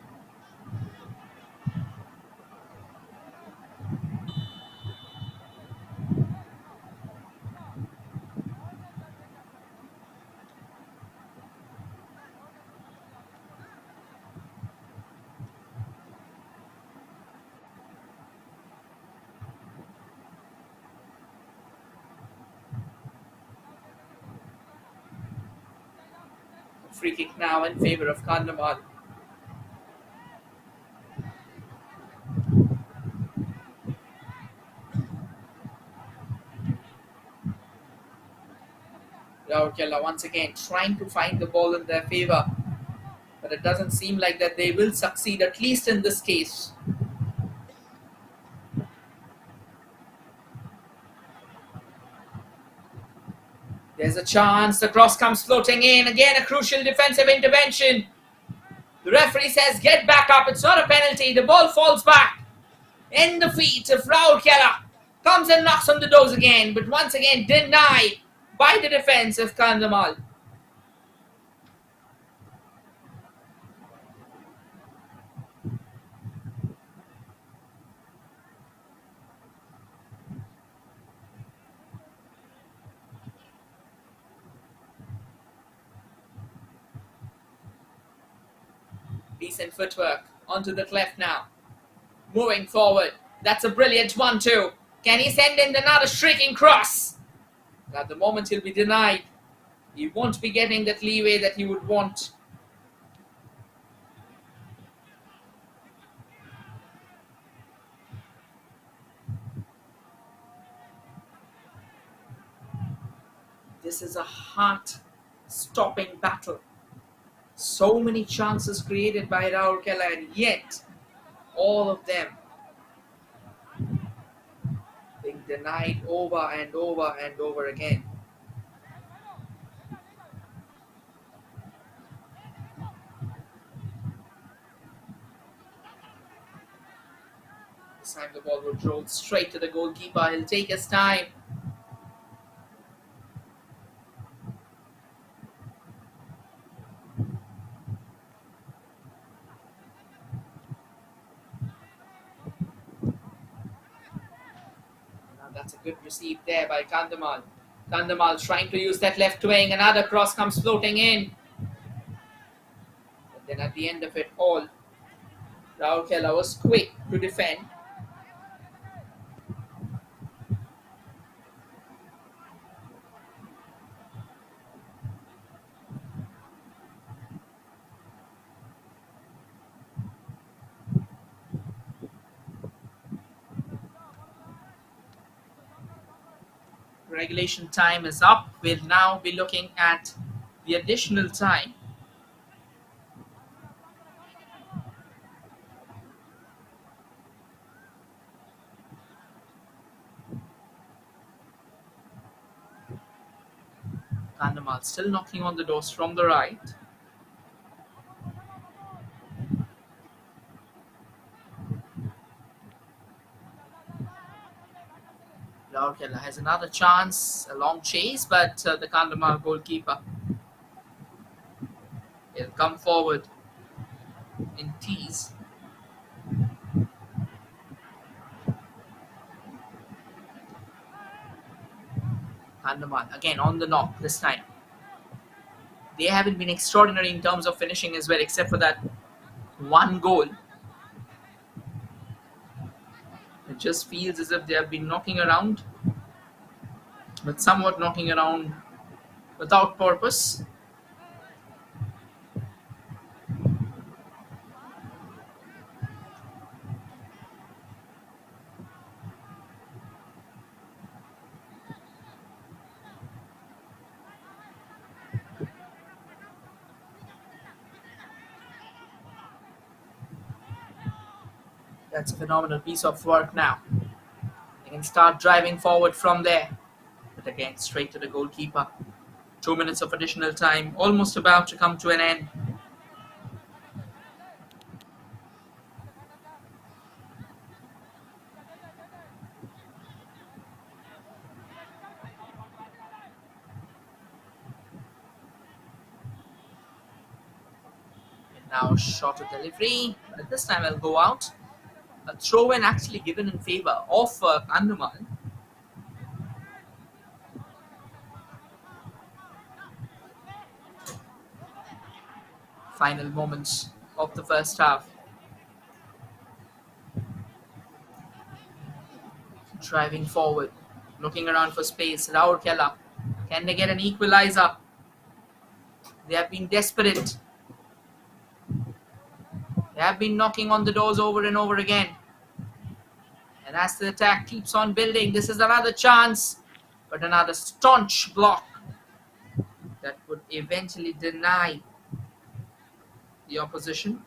Free kick now in favor of Kandhamal. Rourkela once again trying to find the ball in their favor, but it doesn't seem like that they will succeed, at least in this case. There's a chance, the cross comes floating in, again a crucial defensive intervention. The referee says get back up, it's not a penalty, the ball falls back in the feet of Rourkela. Comes and knocks on the doors again, but once again denied by the defense of Kandhamal. Decent footwork onto the cleft now. Moving forward. That's a brilliant 1-2. Can he send in another shrieking cross? At the moment he'll be denied. He won't be getting that leeway that he would want. This is a heart-stopping battle. So many chances created by Rourkela, and yet all of them being denied over and over and over again. This time the ball would roll straight to the goalkeeper. He'll take his time. That's a good receive there by Kandhamal. Kandhamal trying to use that left wing. Another cross comes floating in. But then at the end of it all, Rourkela was quick to defend. Regulation time is up. We'll now be looking at the additional time. Kandhamal still knocking on the doors from the right. Rourkela has another chance, a long chase, but the Kandhamal goalkeeper will come forward in tease. Kandhamal again on the knock this time. They haven't been extraordinary in terms of finishing as well, except for that one goal. It just feels as if they have been knocking around, but somewhat knocking around without purpose. That's a phenomenal piece of work now. They can start driving forward from there. But again, straight to the goalkeeper. 2 minutes of additional time, almost about to come to an end. And now shorter delivery, but this time I'll go out. A throw-in actually given in favor of Kandhamal. Final moments of the first half. Driving forward, looking around for space. Rourkela, can they get an equalizer? They have been desperate. They have been knocking on the doors over and over again. And as the attack keeps on building, this is another chance. But another staunch block that would eventually deny the opposition.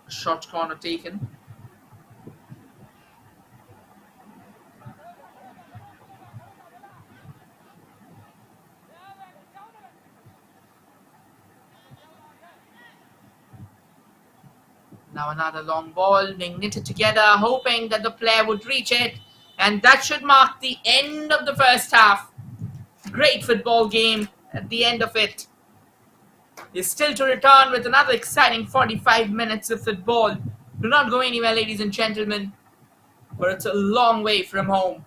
A short corner taken. Now another long ball being knitted together, hoping that the player would reach it. And that should mark the end of the first half. Great football game at the end of it. Is still to return with another exciting 45 minutes of football. Do not go anywhere, ladies and gentlemen, for it's a long way from home.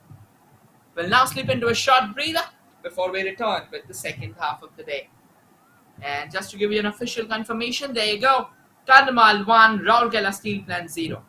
We'll now slip into a short breather before we return with the second half of the day. And just to give you an official confirmation, there you go. Kandhamal 1, Rourkela Steel Plant 0.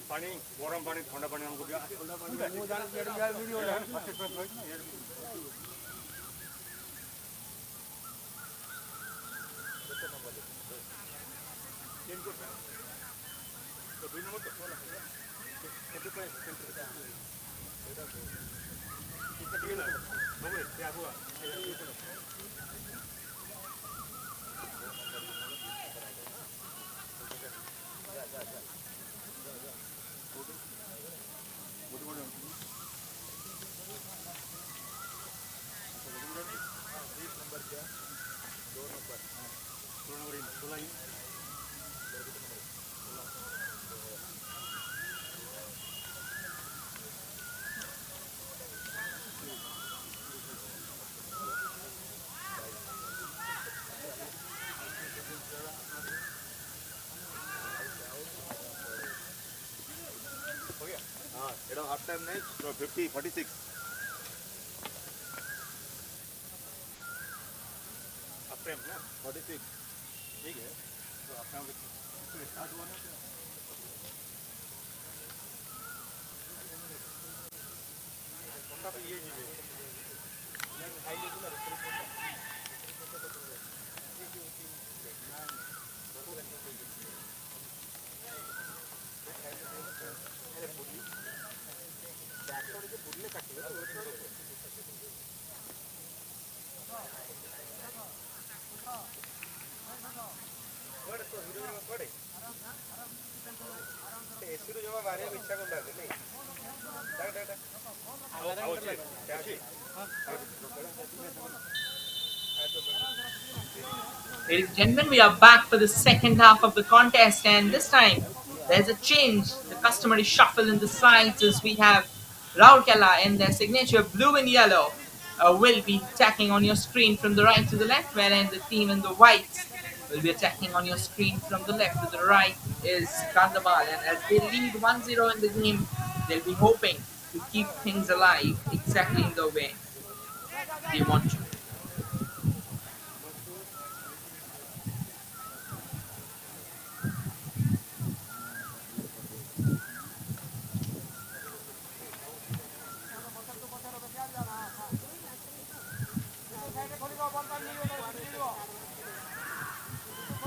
पानी गरम पानी ठंडा पानी हमको half time नहीं 50 46 half time ना 46 ठीक है तो half time स्टार्ट हुआ ना ये Ladies and gentlemen, we are back for the second half of the contest, and this time there's a change. The customary shuffle in the sides as we have Rourkela in their signature blue and yellow will be attacking on your screen from the right to the left, whereas the team in the whites will be attacking on your screen from the left to the right is Kandhamal. And as they lead 1-0 in the game, they'll be hoping to keep things alive exactly in the way they want to.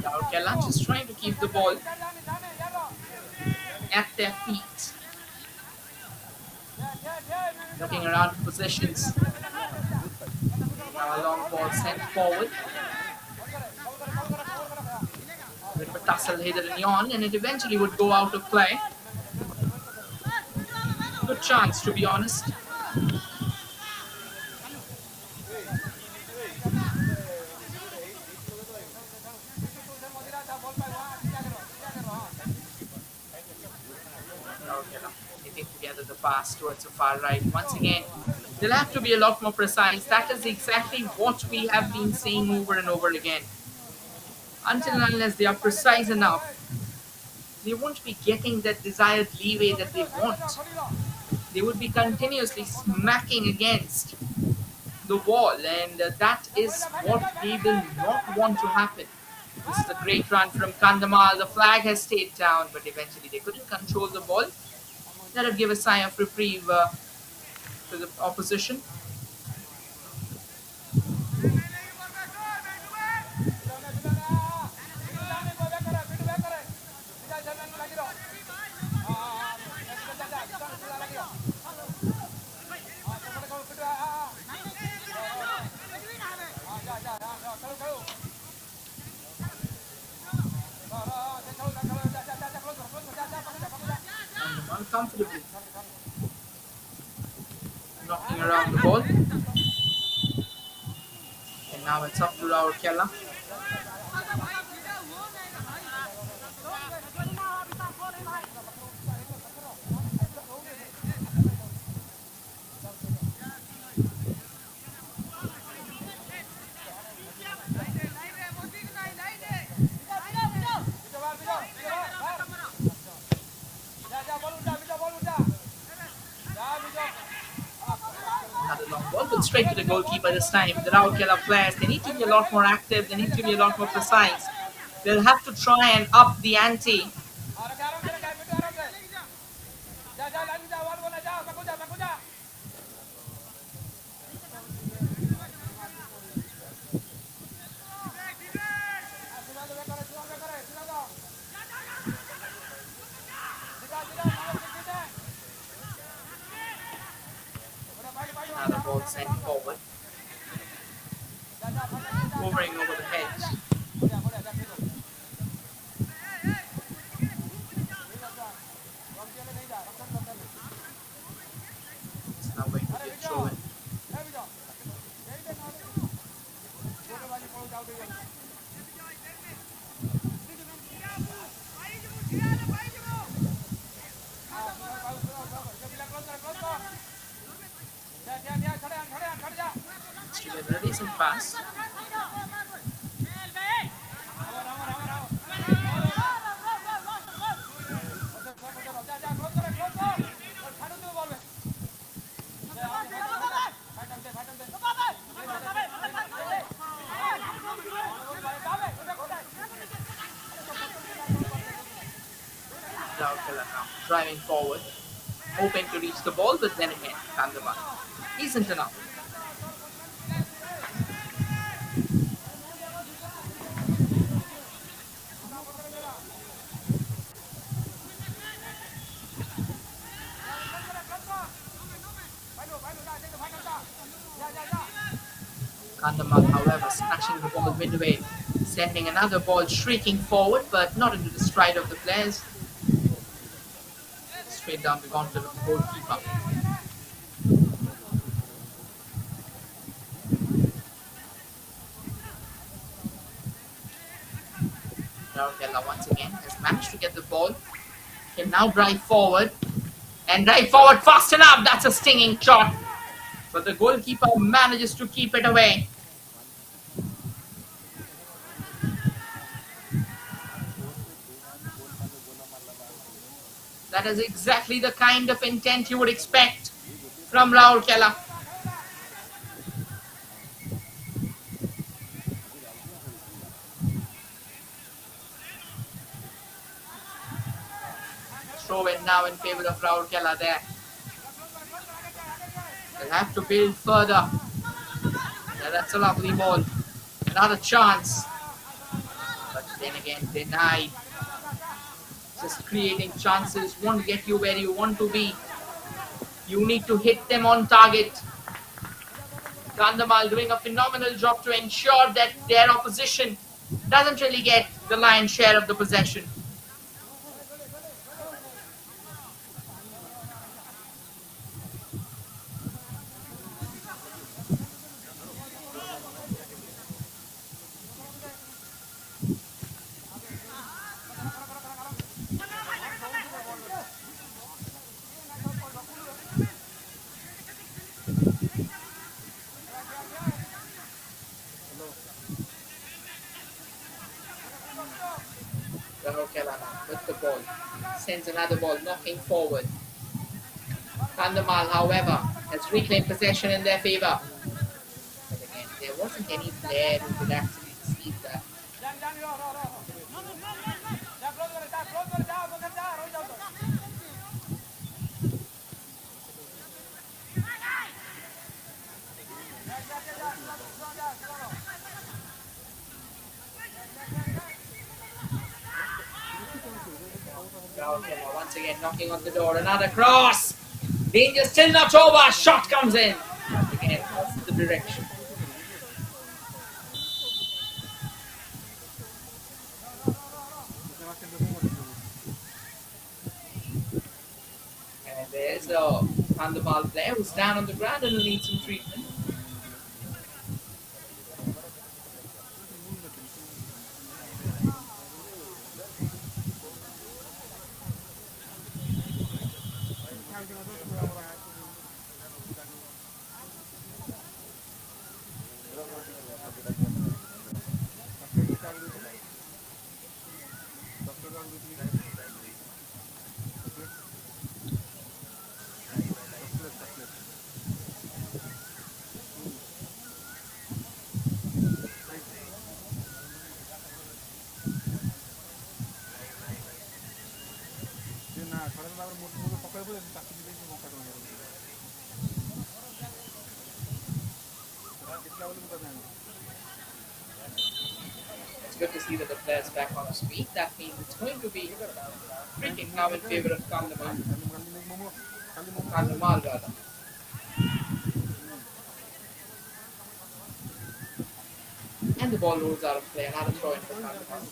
Rourkela just trying to keep the ball at their feet. Looking around for possessions. Now a long ball sent forward. A bit of a tussle here and yon, and it eventually would go out of play. Good chance, to be honest. Together the pass towards the far right. Once again, they'll have to be a lot more precise. That is exactly what we have been saying over and over again. Until and unless they are precise enough, they won't be getting that desired leeway that they want. They would be continuously smacking against the wall, and that is what they will not want to happen. This is a great run from Kandhamal. The flag has stayed down, but eventually they couldn't control the ball. That would give a sigh of reprieve to the opposition. Comfortably knocking around the ball, and now it's up to Rourkela. goalkeeper this time. The Rourkela players, they need to be a lot more active, they need to be a lot more precise. They'll have to try and up the ante. Another ball sent forward, hovering over the heads. It's now going to be a throw-in. It's to get a decent pass. Rourkela now driving forward, hoping to reach the ball, but then again, Kandhamal isn't enough. Kandhamal, however, snatching the ball midway, sending another ball shrieking forward, but not into the stride of the players. Straight down the gauntlet of the goalkeeper. Rourkela once again has managed to get the ball. Can now drive forward fast enough. That's a stinging shot, but the goalkeeper manages to keep it away. That is exactly the kind of intent you would expect from Rourkela. Throw in now in favor of Rourkela there. They'll have to build further. Yeah, that's a lovely ball. Another chance. But then again, denied. Just creating chances won't get you where you want to be. You need to hit them on target. Kandhamal doing a phenomenal job to ensure that their opposition doesn't really get the lion's share of the possession. Rourkela with the ball, sends another ball knocking forward. Kandhamal, however, has reclaimed possession in their favour. But again, there wasn't any player who could actually receive that. Rourkela once again knocking on the door. Another cross. Danger still not over. Shot comes in. Again, off the direction. And there's the Kandhamal player who's down on the ground and will need some treatment. It's good to see that the players back on his feet. That means it's going to be free kick now in favor of Kandhamal. Kandhamal rather. And the ball rolls out of play. Another throw in for Kandhamal.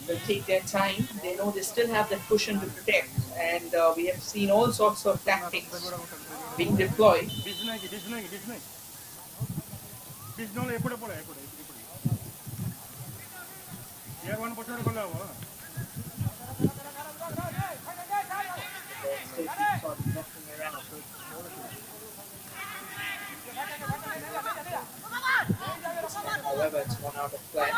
They'll take their time. They know they still have that cushion to protect. And we have seen all sorts of tactics being deployed. Still keeps on knocking around. However, it's one out of play.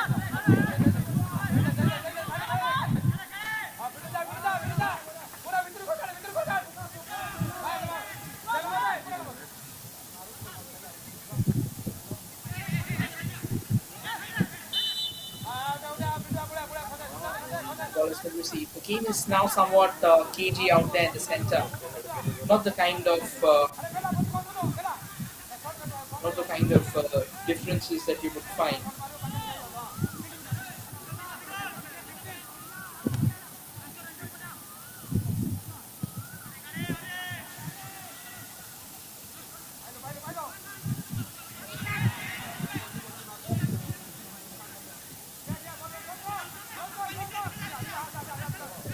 Ball is been received. The game is now somewhat cagey out there in the center. Not the kind of differences that you would find.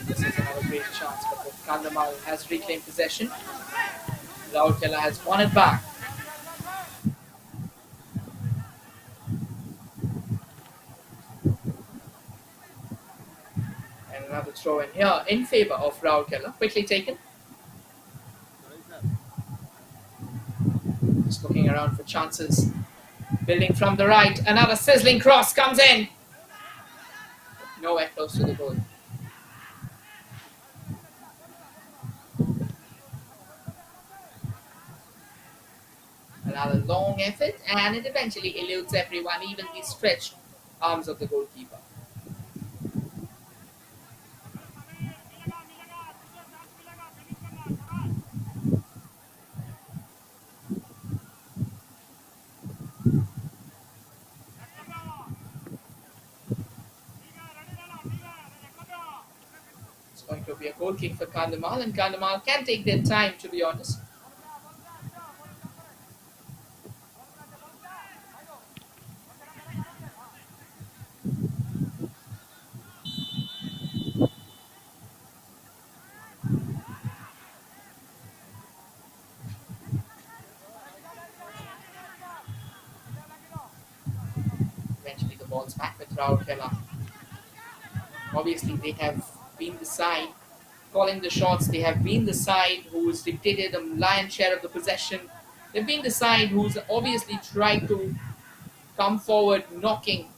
This is another great chance, but Kandhamal has reclaimed possession. Rourkela has won it back. And another throw in here in favor of Rourkela. Quickly taken. Just looking around for chances. Building from the right. Another sizzling cross comes in. Nowhere close to the goal. Another long effort, and it eventually eludes everyone, even the stretched arms of the goalkeeper. It's going to be a goal kick for Kandhamal, and Kandhamal can take their time, to be honest. Eventually the ball's back with Rourkela. Obviously they have been the side calling the shots. They have been the side who's dictated the lion's share of the possession. They've been the side who's obviously tried to come forward, knocking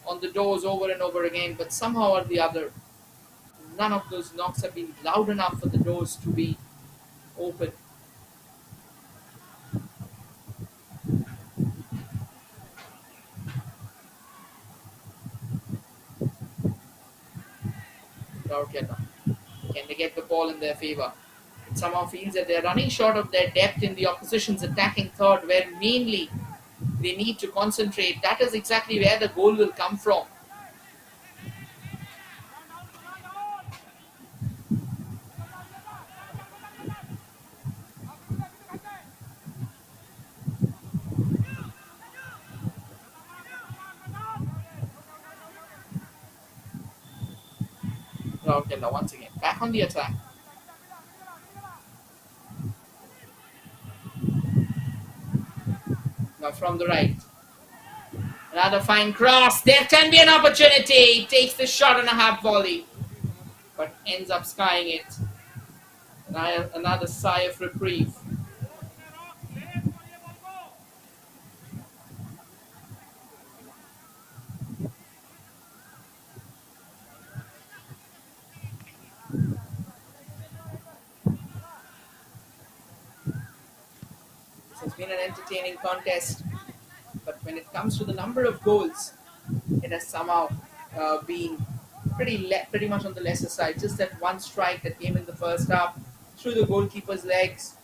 on the doors over and over again, but somehow or the other, none of those knocks have been loud enough for the doors to be open. Rourkela. Can they get the ball in their favour? It somehow feels that they're running short of their depth in the opposition's attacking third, where mainly they need to concentrate. That is exactly where the goal will come from. Rourkela once again back on the attack. Now from the right. Another fine cross. There can be an opportunity. Takes the shot and a half volley, but ends up skying it. Another sigh of reprieve. an entertaining contest. But when it comes to the number of goals, it has somehow been pretty much on the lesser side. Just that one strike that came in the first half through the goalkeeper's legs.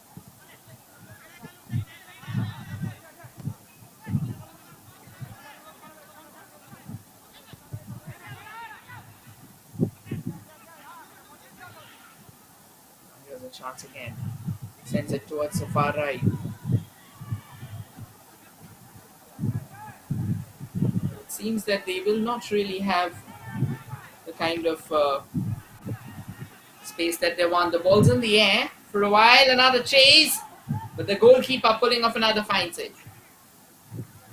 Here's a chance again. Sends it towards the far right. It seems that they will not really have the kind of space that they want. The ball's in the air for a while, another chase, but the goalkeeper pulling off another fine save.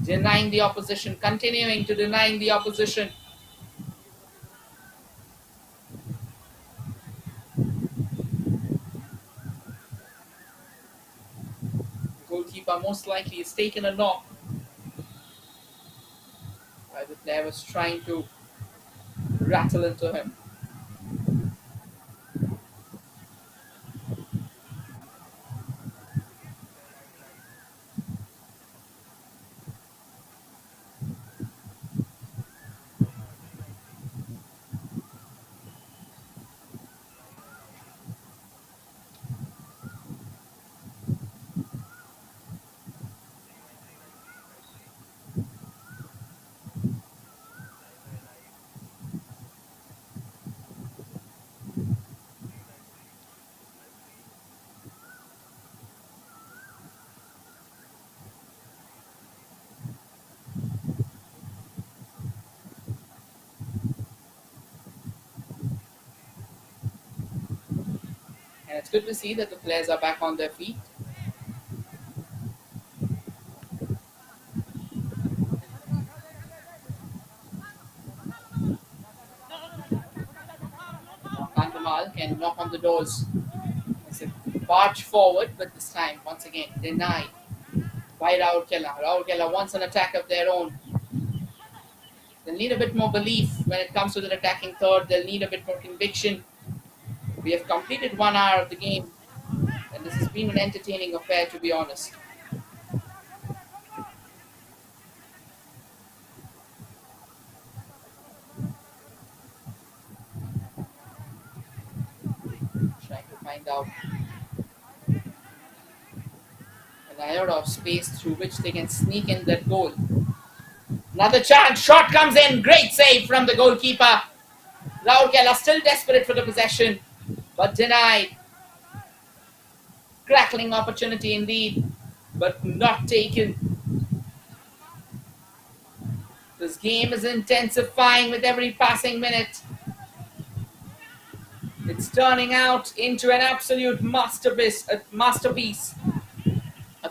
Denying the opposition, continuing to denying the opposition. The goalkeeper most likely is taken a knock while the player was trying to rattle into him. And it's good to see that the players are back on their feet. Kandhamal can knock on the doors. It's a barge forward, but this time, once again, denied by Rourkela. Rourkela wants an attack of their own. They'll need a bit more belief when it comes to their attacking third. They'll need a bit more conviction. We have completed 1 hour of the game, and this has been an entertaining affair, to be honest. Trying to find out an iota of space through which they can sneak in that goal. Another chance, shot comes in, great save from the goalkeeper. Rourkela still desperate for the possession, but denied. Crackling opportunity indeed, but not taken. This game is intensifying with every passing minute. It's turning out into an absolute masterpiece, a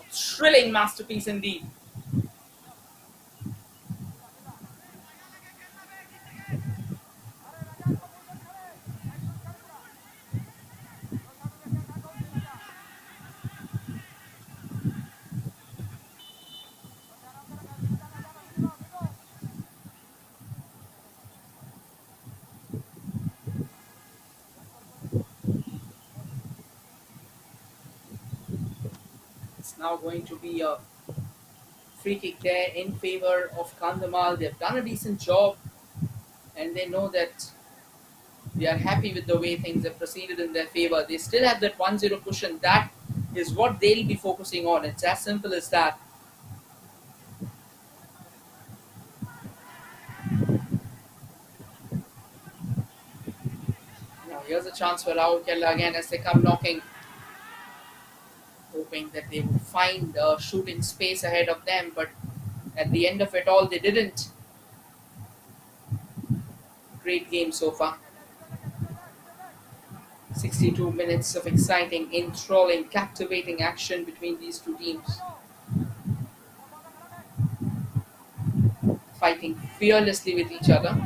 thrilling masterpiece indeed. It's now going to be a free kick there in favor of Kandhamal. They've done a decent job, and they know that they are happy with the way things have proceeded in their favor. They still have that 1-0 cushion. That is what they'll be focusing on. It's as simple as that. Now here's a chance for Rourkela again as they come knocking, hoping that they would find a shooting space ahead of them, but at the end of it all, they didn't. Great game so far. 62 minutes of exciting, enthralling, captivating action between these two teams. Fighting fearlessly with each other.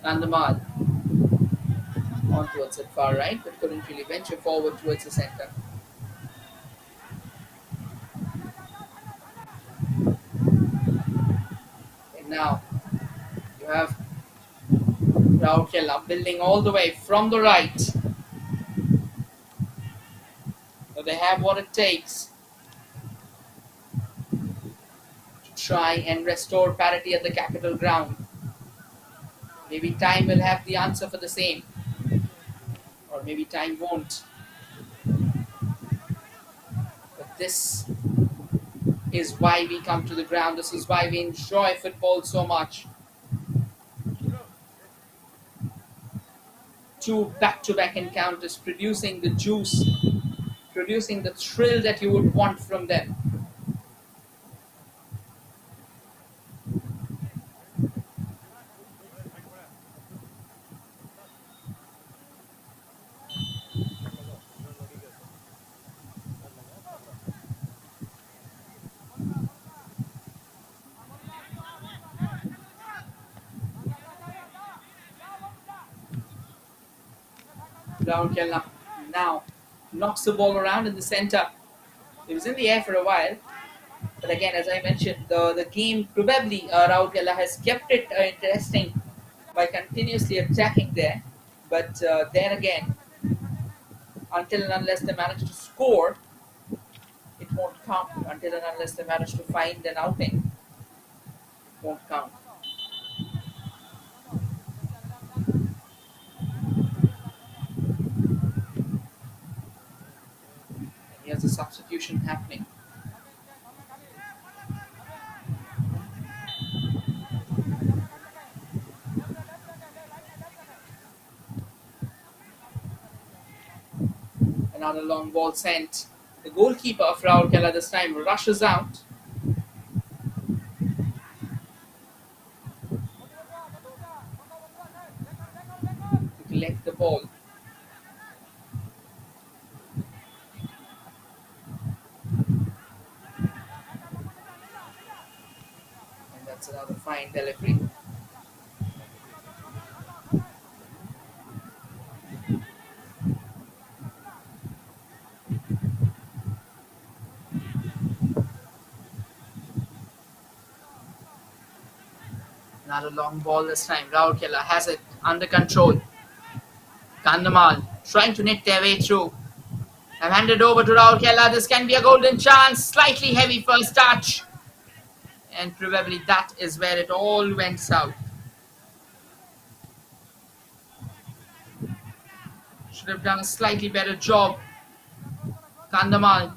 Kandhamal on towards the far right, but couldn't really venture forward towards the centre. And now you have Rourkela building all the way from the right. they have what it takes to try and restore parity at the Capital Ground. Maybe time will have the answer for the same, or maybe time won't. But this is why we come to the ground. This is why we enjoy football so much. Two back-to-back encounters producing the juice, producing the thrill that you would want from them. Rourkela now knocks the ball around in the center. It was in the air for a while, but again, as I mentioned, the game probably Rourkela has kept it interesting by continuously attacking there. But then again, until and unless they manage to score, it won't count. Until and unless they manage to find an outing, it won't count. And here's a substitution happening. Another long ball sent. The goalkeeper of Rourkela this time rushes out to collect the ball. And that's another fine delivery. Another long ball this time. Rourkela has it under control. Kandhamal trying to knit their way through. I've handed over to Rourkela. This can be a golden chance. Slightly heavy first touch. And probably that is where it all went south. Should have done a slightly better job. Kandhamal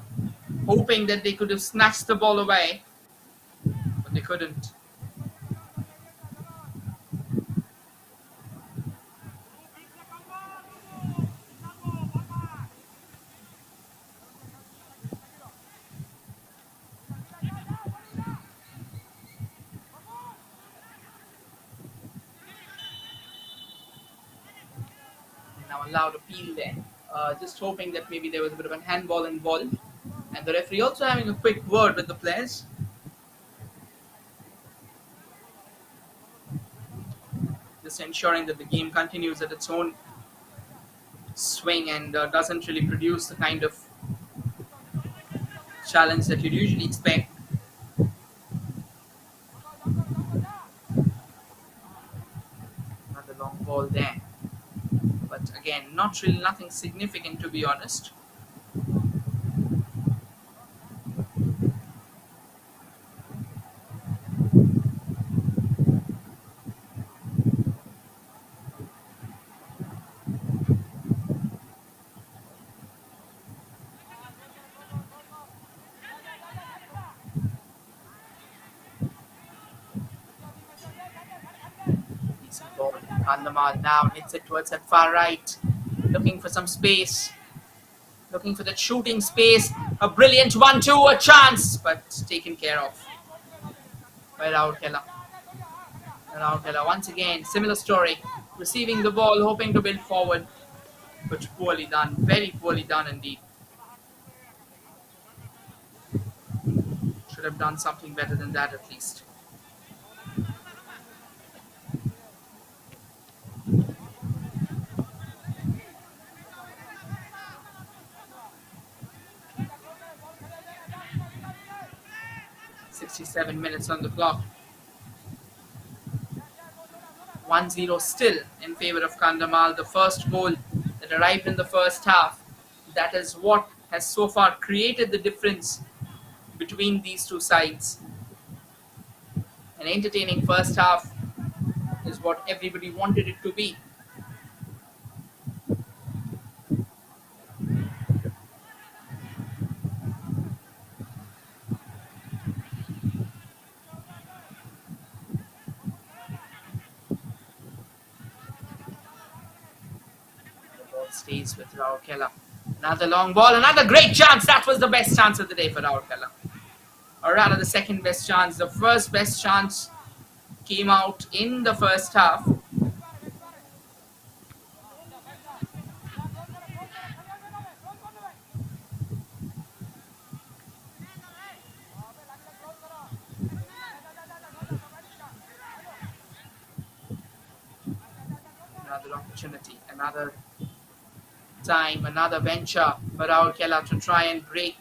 hoping that they could have snatched the ball away, but they couldn't. Now allowed appeal there. Just hoping that maybe there was a bit of a handball involved. And the referee also having a quick word with the players. Just ensuring that the game continues at its own swing and doesn't really produce the kind of challenge that you'd usually expect. Another long ball there. But again, not really nothing significant, to be honest. Kandhamal now hits it towards that far right, looking for some space, looking for that shooting space. A brilliant 1-2, a chance, but taken care of by Rourkela. Rourkela once again, similar story, receiving the ball, hoping to build forward, but poorly done, very poorly done indeed. Should have done something better than that at least. Minutes on the clock. 1-0 still in favor of Kandhamal. The first goal that arrived in the first half. That is what has so far created the difference between these two sides. An entertaining first half is what everybody wanted it to be. The ball stays with Rourkela. Another long ball, another great chance. That was the best chance of the day for Rourkela. Or rather, the second best chance. The first best chance came out in the first half. Another opportunity, another time, another venture for Rourkela to try and break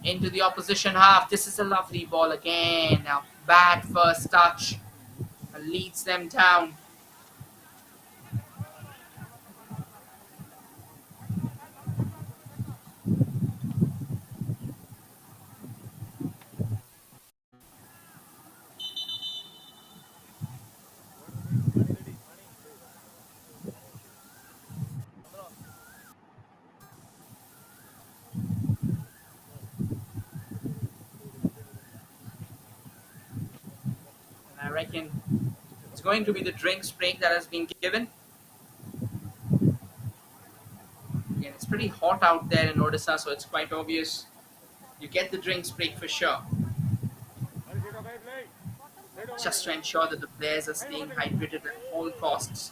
into the opposition half. This is a lovely ball again. Now, bad first touch leads them down. And I reckon it's going to be the drinks break that has been given. Again, it's pretty hot out there in Odisha, so it's quite obvious. You get the drinks break for sure. Just to ensure that the players are staying hydrated at all costs.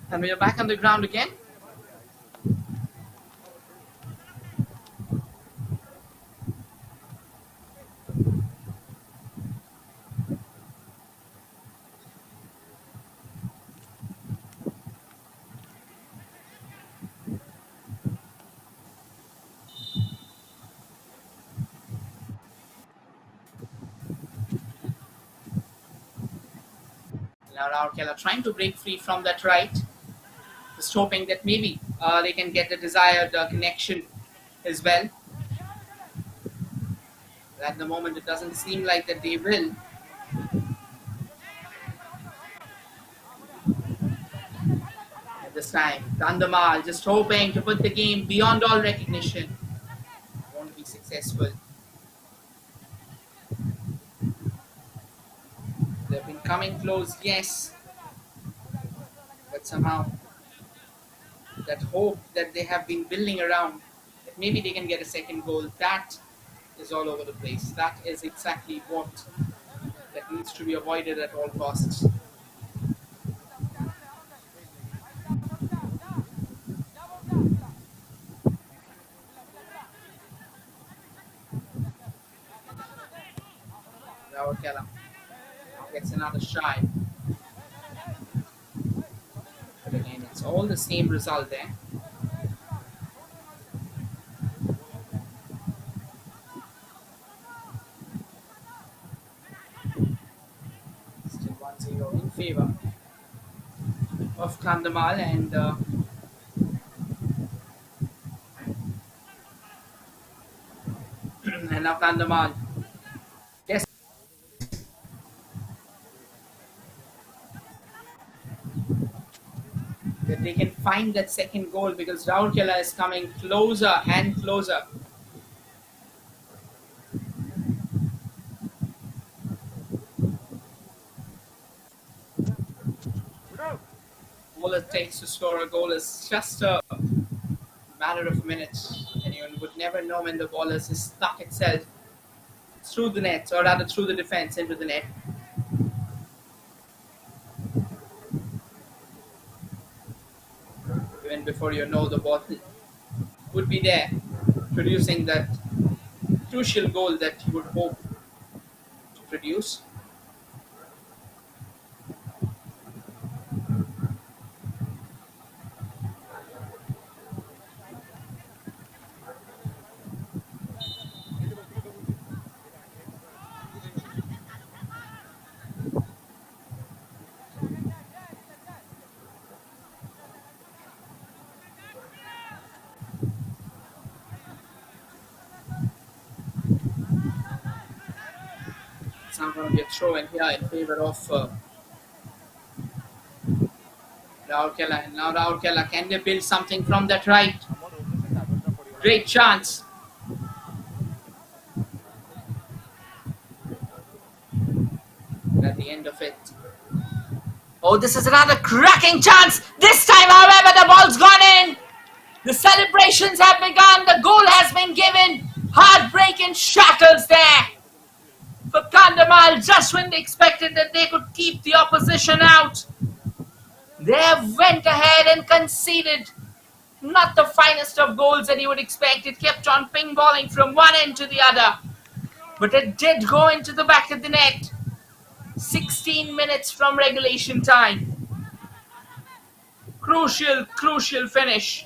And we are back on the ground again. Now Rourkela trying to break free from that right. Just hoping that maybe they can get the desired connection as well. But at the moment, it doesn't seem like that they will. At this time, Kandhamal just hoping to put the game beyond all recognition. Won't be successful. They've been coming close, yes. But somehow, that hope that they have been building around, that maybe they can get a second goal, that is all over the place. That is exactly what that needs to be avoided at all costs. Rourkela gets another try. But again, it's all the same result there. Still 1-0 in favour of Kandhamal, and and now Kandhamal find that second goal because Rourkela is coming closer and closer. All it takes to score a goal is just a matter of minutes, and you would never know when the ball has just stuck itself through the net, or rather through the defense into the net. Even before you know, the ball would be there, producing that crucial goal that you would hope to produce. It's now going to be a throw in here in favor of Rourkela. And now Rourkela, can they build something from that right? Great chance. At the end of it. Oh, this is another cracking chance. This time, however, the ball's gone in. The celebrations have begun. The goal has been given. Heartbreaking shackles there for Kandhamal, just when they expected that they could keep the opposition out. They went ahead and conceded not the finest of goals that you would expect. It kept on ping-balling from one end to the other. But it did go into the back of the net. 16 minutes from regulation time. Crucial, crucial finish.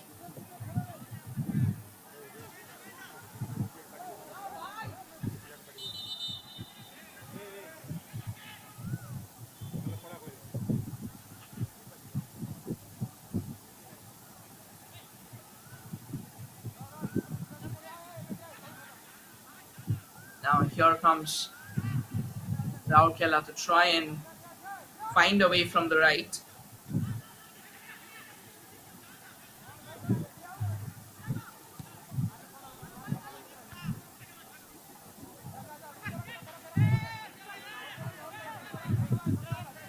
Now here comes Rourkela to try and find a way from the right.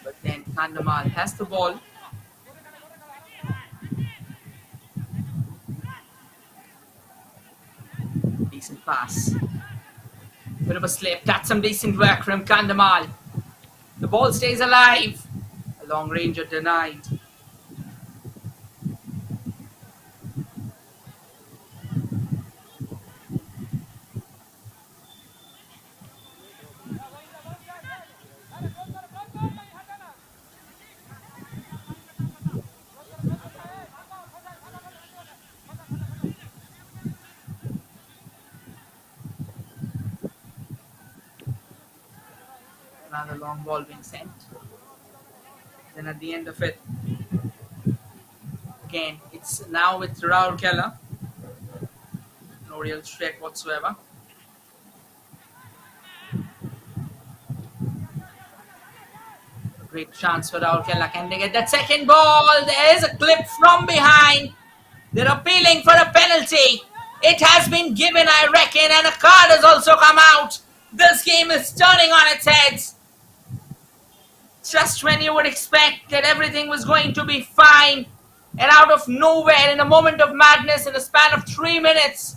But then Kandhamal has the ball. Decent pass. Bit of a slip. That's some decent work from Kandhamal. The ball stays alive. A long ranger denied. Another long ball being sent. Then at the end of it, again, it's now with Rourkela. No real threat whatsoever. Great chance for Rourkela. Can they get that second ball? There is a clip from behind. They're appealing for a penalty. It has been given, I reckon, and a card has also come out. This game is turning on its heads. Just when you would expect that everything was going to be fine, and out of nowhere, in a moment of madness, in a span of 3 minutes,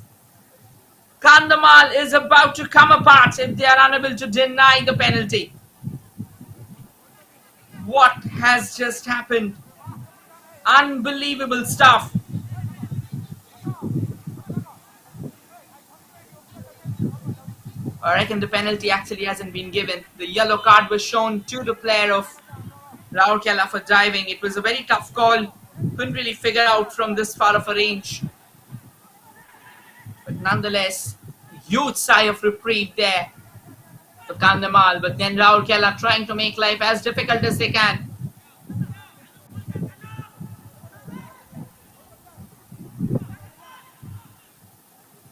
Kandhamal is about to come apart if they are unable to deny the penalty. What has just happened? Unbelievable stuff. I reckon the penalty actually hasn't been given. The yellow card was shown to the player of Rourkela for diving. It was a very tough call. Couldn't really figure out from this far of a range. But nonetheless, huge sigh of reprieve there for Kandhamal. But then Rourkela trying to make life as difficult as they can.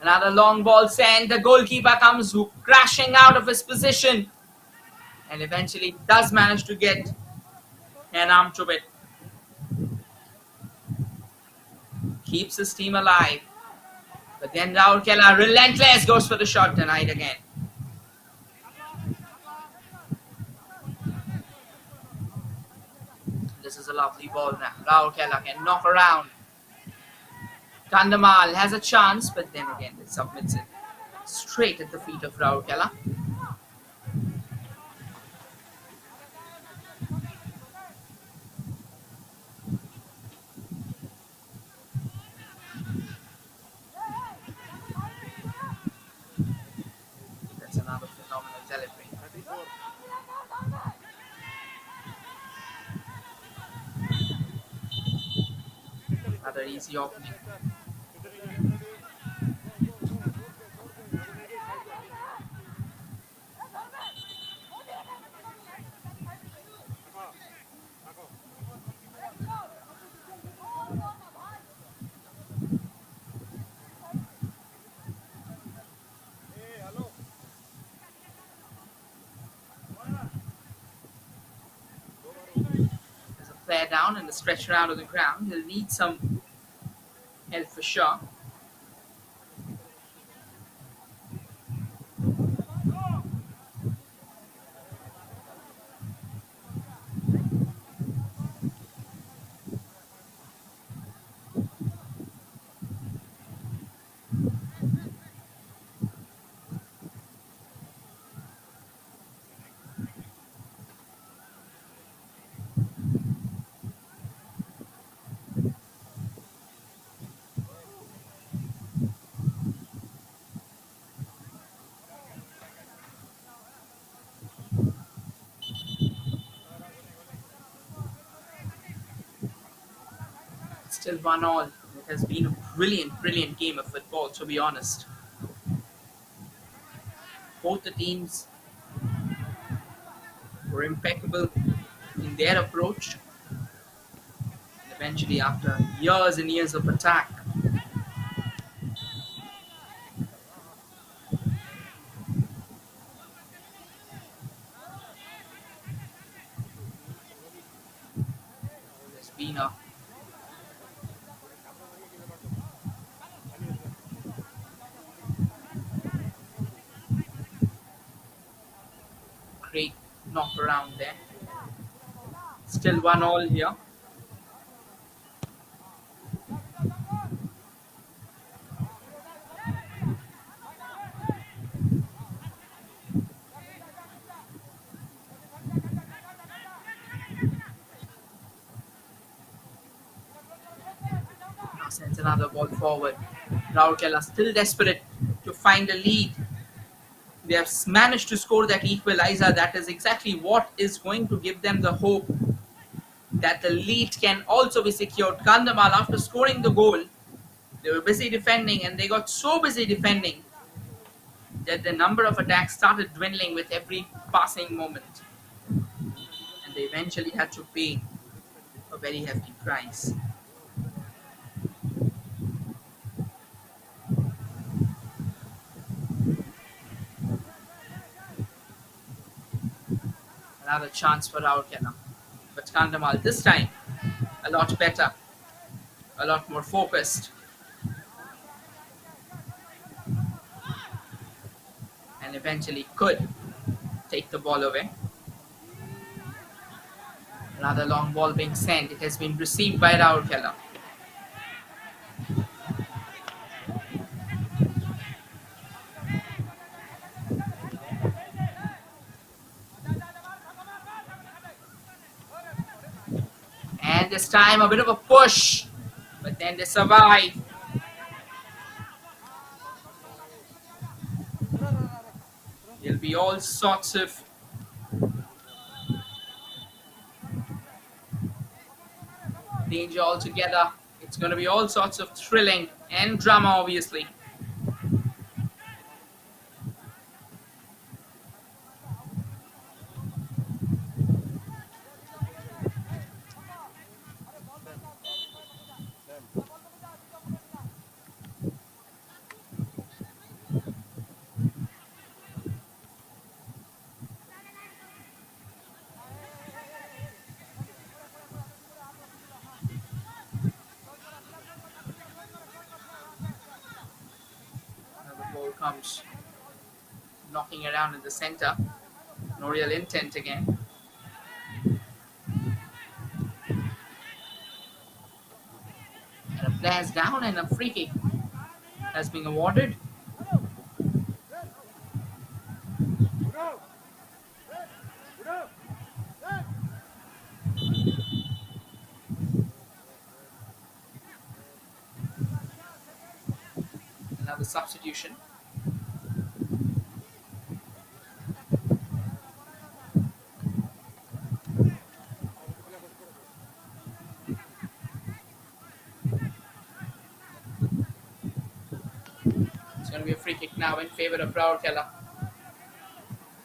Another long ball sent. The goalkeeper comes crashing out of his position and eventually does manage to get an arm to it. keeps his team alive. But then Rourkela, relentless, goes for the shot, denied again. This is a lovely ball now. Rourkela can knock around. Kandhamal has a chance, but then again it submits it straight at the feet of Rourkela. That's another phenomenal delivery. Another easy opening. There's a flare down and a stretch around on the ground. He'll need some help for sure. Still 1-1. It has been a brilliant game of football, to be honest. Both the teams were impeccable in their approach. And eventually, after years and years of attack, there's been a great knock around there. Still 1-1 here. Now sends another ball forward. Rourkela still desperate to find a lead. They have managed to score that equalizer. That is exactly what is going to give them the hope that the lead can also be secured. Kandhamal, after scoring the goal, they were busy defending, and they got so busy defending that the number of attacks started dwindling with every passing moment. And they eventually had to pay a very hefty price. Another chance for Rourkela. But Kandhamal this time a lot better, a lot more focused. And eventually could take the ball away. Another long ball being sent. It has been received by Rourkela. And this time a bit of a push, but then they survive. There'll be all sorts of danger altogether. It's going to be all sorts of thrilling and drama, obviously. comes knocking around in the center. No real intent again. And a player's down and a free kick has been awarded. Another substitution. It's going to be a free kick now in favor of Rourkela.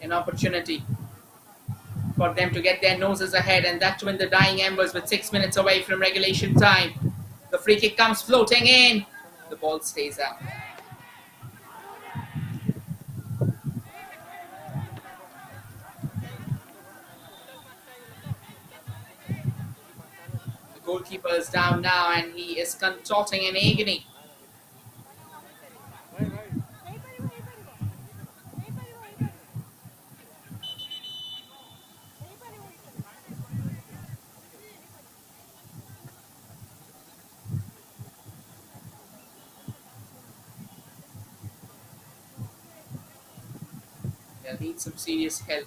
An opportunity for them to get their noses ahead, and that too in the dying embers with 6 minutes away from regulation time. The free kick comes floating in. The ball stays out. The goalkeeper is down now and he is contorting in agony. They'll need some serious help.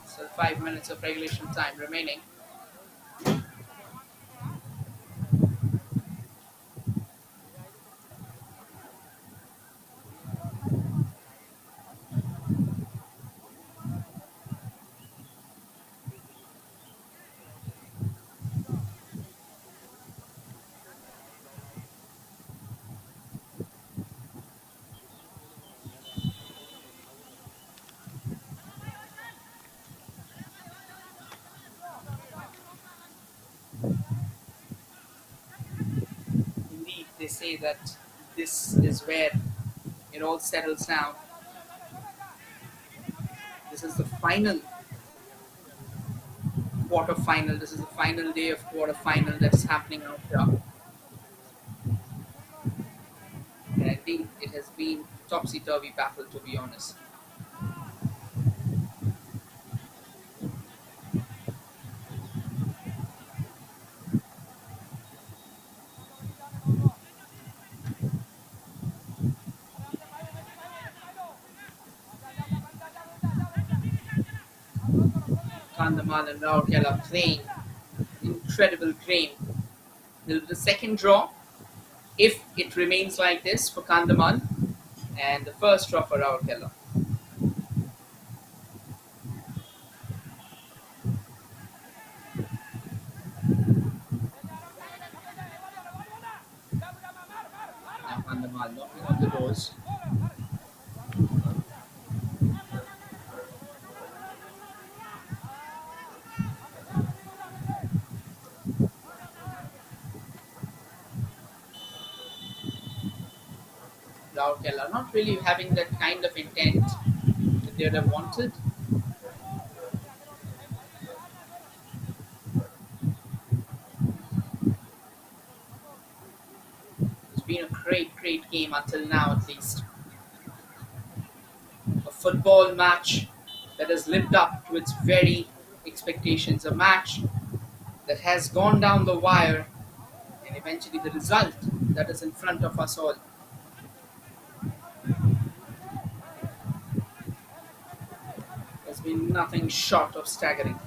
So 5 minutes of regulation time remaining. Indeed, they say that this is where it all settles down. This is the final quarter-final. This is the final day of quarter-final that's happening out here. And I think it has been topsy-turvy battle, to be honest. Kandhamal and Rourkela playing incredible game. Will be the second draw if it remains like this for Kandhamal, and the first draw for Rourkela. Now Kandhamal knocking on the doors. Rourkela not really having that kind of intent that they would have wanted. It's been a great game until now, at least. A football match that has lived up to its very expectations. A match that has gone down the wire, and eventually the result that is in front of us all. Has been nothing short of staggering.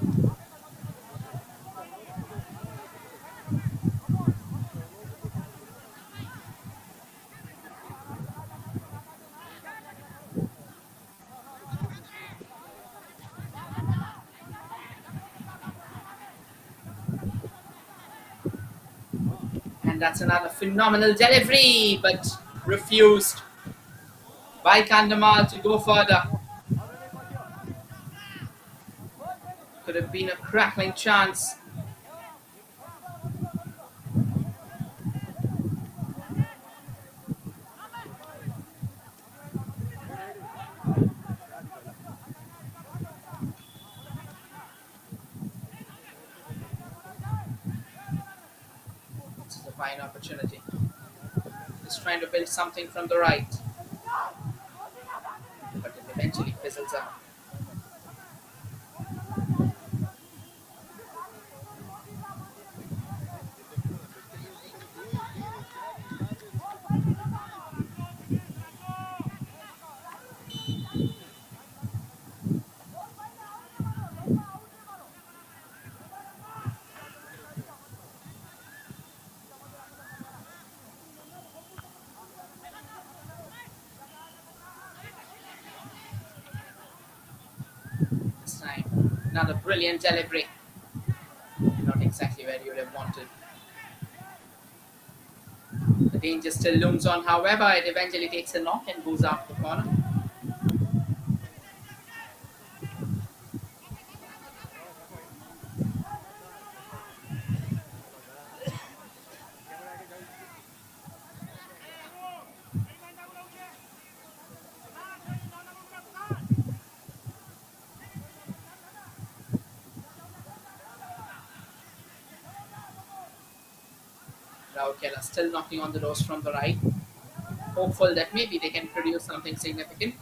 And that's another phenomenal delivery, but refused by Kandhamal to go further. Could have been a crackling chance. fine opportunity. Just trying to build something from the right, but it eventually fizzles out. This time, another brilliant delivery. Not exactly where you would have wanted. The danger still looms on, however, it eventually takes a knock and goes out the corner. Rourkela still knocking on the doors from the right, hopeful that maybe they can produce something significant.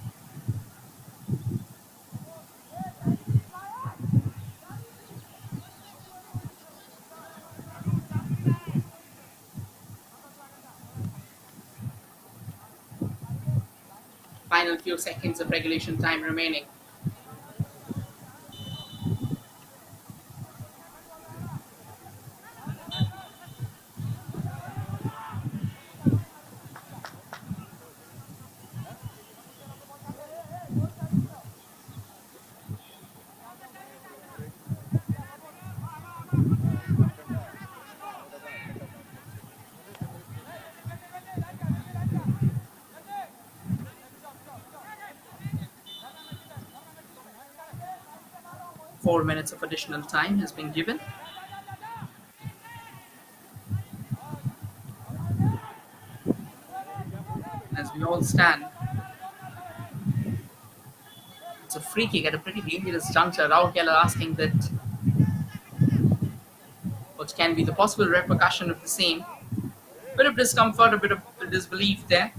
Final few seconds of regulation time remaining. Four minutes of additional time has been given. As we all stand, it's a free kick at a pretty dangerous juncture. Rourkela asking that what can be the possible repercussion of the same. A bit of discomfort, a bit of disbelief there.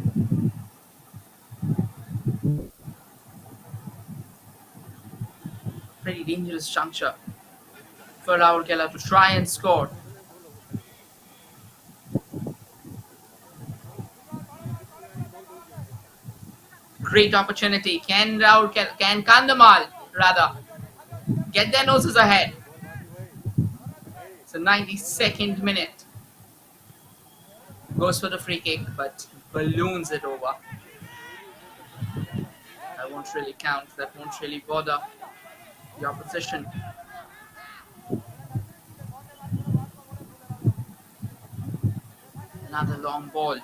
Pretty dangerous juncture for Rourkela to try and score. Great opportunity. Can Kandhamal rather get their noses ahead? It's the 92nd minute. Goes for the free kick, but balloons it over. That won't really count. That won't really bother the opposition. Another long ball.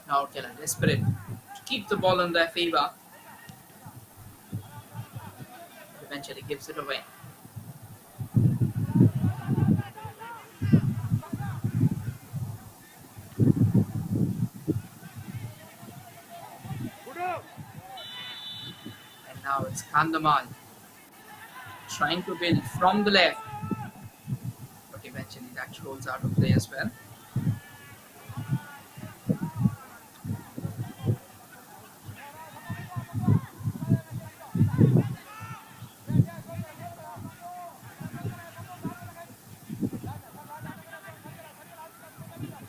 Rourkela desperate to keep the ball in their favour. Eventually gives it away. And now it's Kandhamal trying to build from the left, but eventually that rolls out of play as well.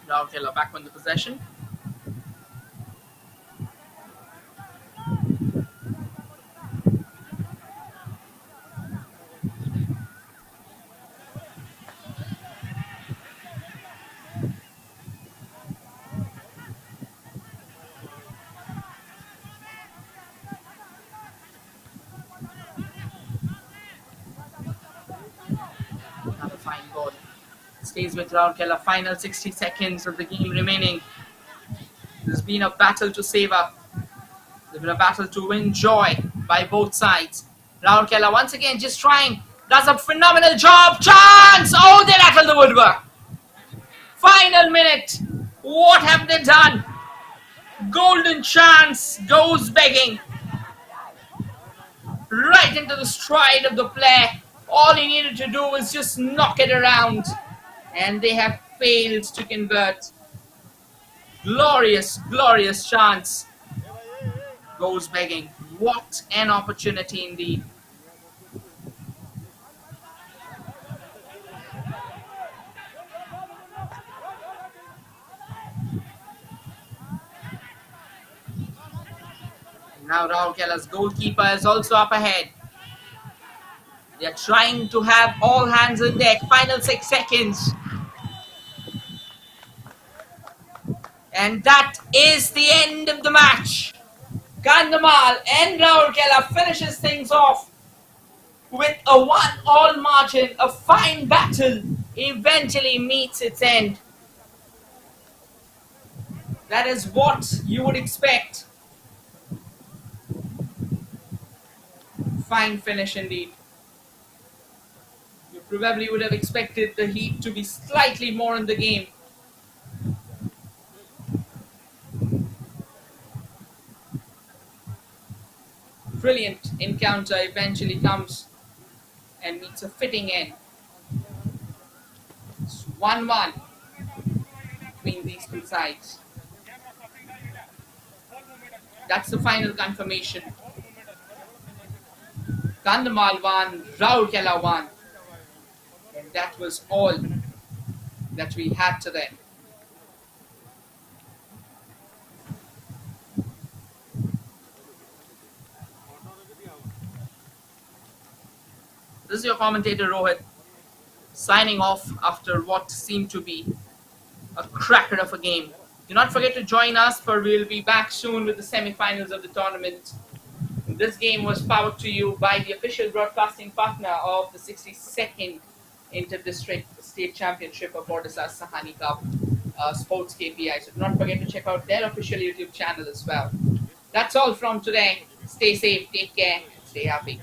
Rourkela back on the possession. Another fine ball. Stays with Rourkela. Final 60 seconds of the game remaining. There's been a battle to savour. There's been a battle to enjoy by both sides. Rourkela once again just trying. Does a phenomenal job. Chance! Oh, they rattle the woodwork. Final minute. What have they done? Golden chance goes begging. right into the stride of the player. All he needed to do was just knock it around, and they have failed to convert. Glorious, glorious chance. Goes begging. What an opportunity indeed. Now Rourkela's goalkeeper is also up ahead. They are trying to have all hands on deck. Final 6 seconds. And that is the end of the match. Kandhamal and Rourkela finishes things off with a 1-all margin. A fine battle eventually meets its end. That is what you would expect. Fine finish indeed. You probably would have expected the Heat to be slightly more in the game. Brilliant encounter eventually comes and meets a fitting end. It's 1-1 between these two sides. That's the final confirmation. Kandhamal won, Rourkela won. And that was all that we had today. This is your commentator Rohit, signing off after what seemed to be a cracker of a game. Do not forget to join us, for we'll be back soon with the semi-finals of the tournament. This game was powered to you by the official broadcasting partner of the 62nd Inter-District State Championship of Odisha Sahani Cup, Sports KPI. So do not forget to check out their official YouTube channel as well. That's all from today. Stay safe, take care, stay happy.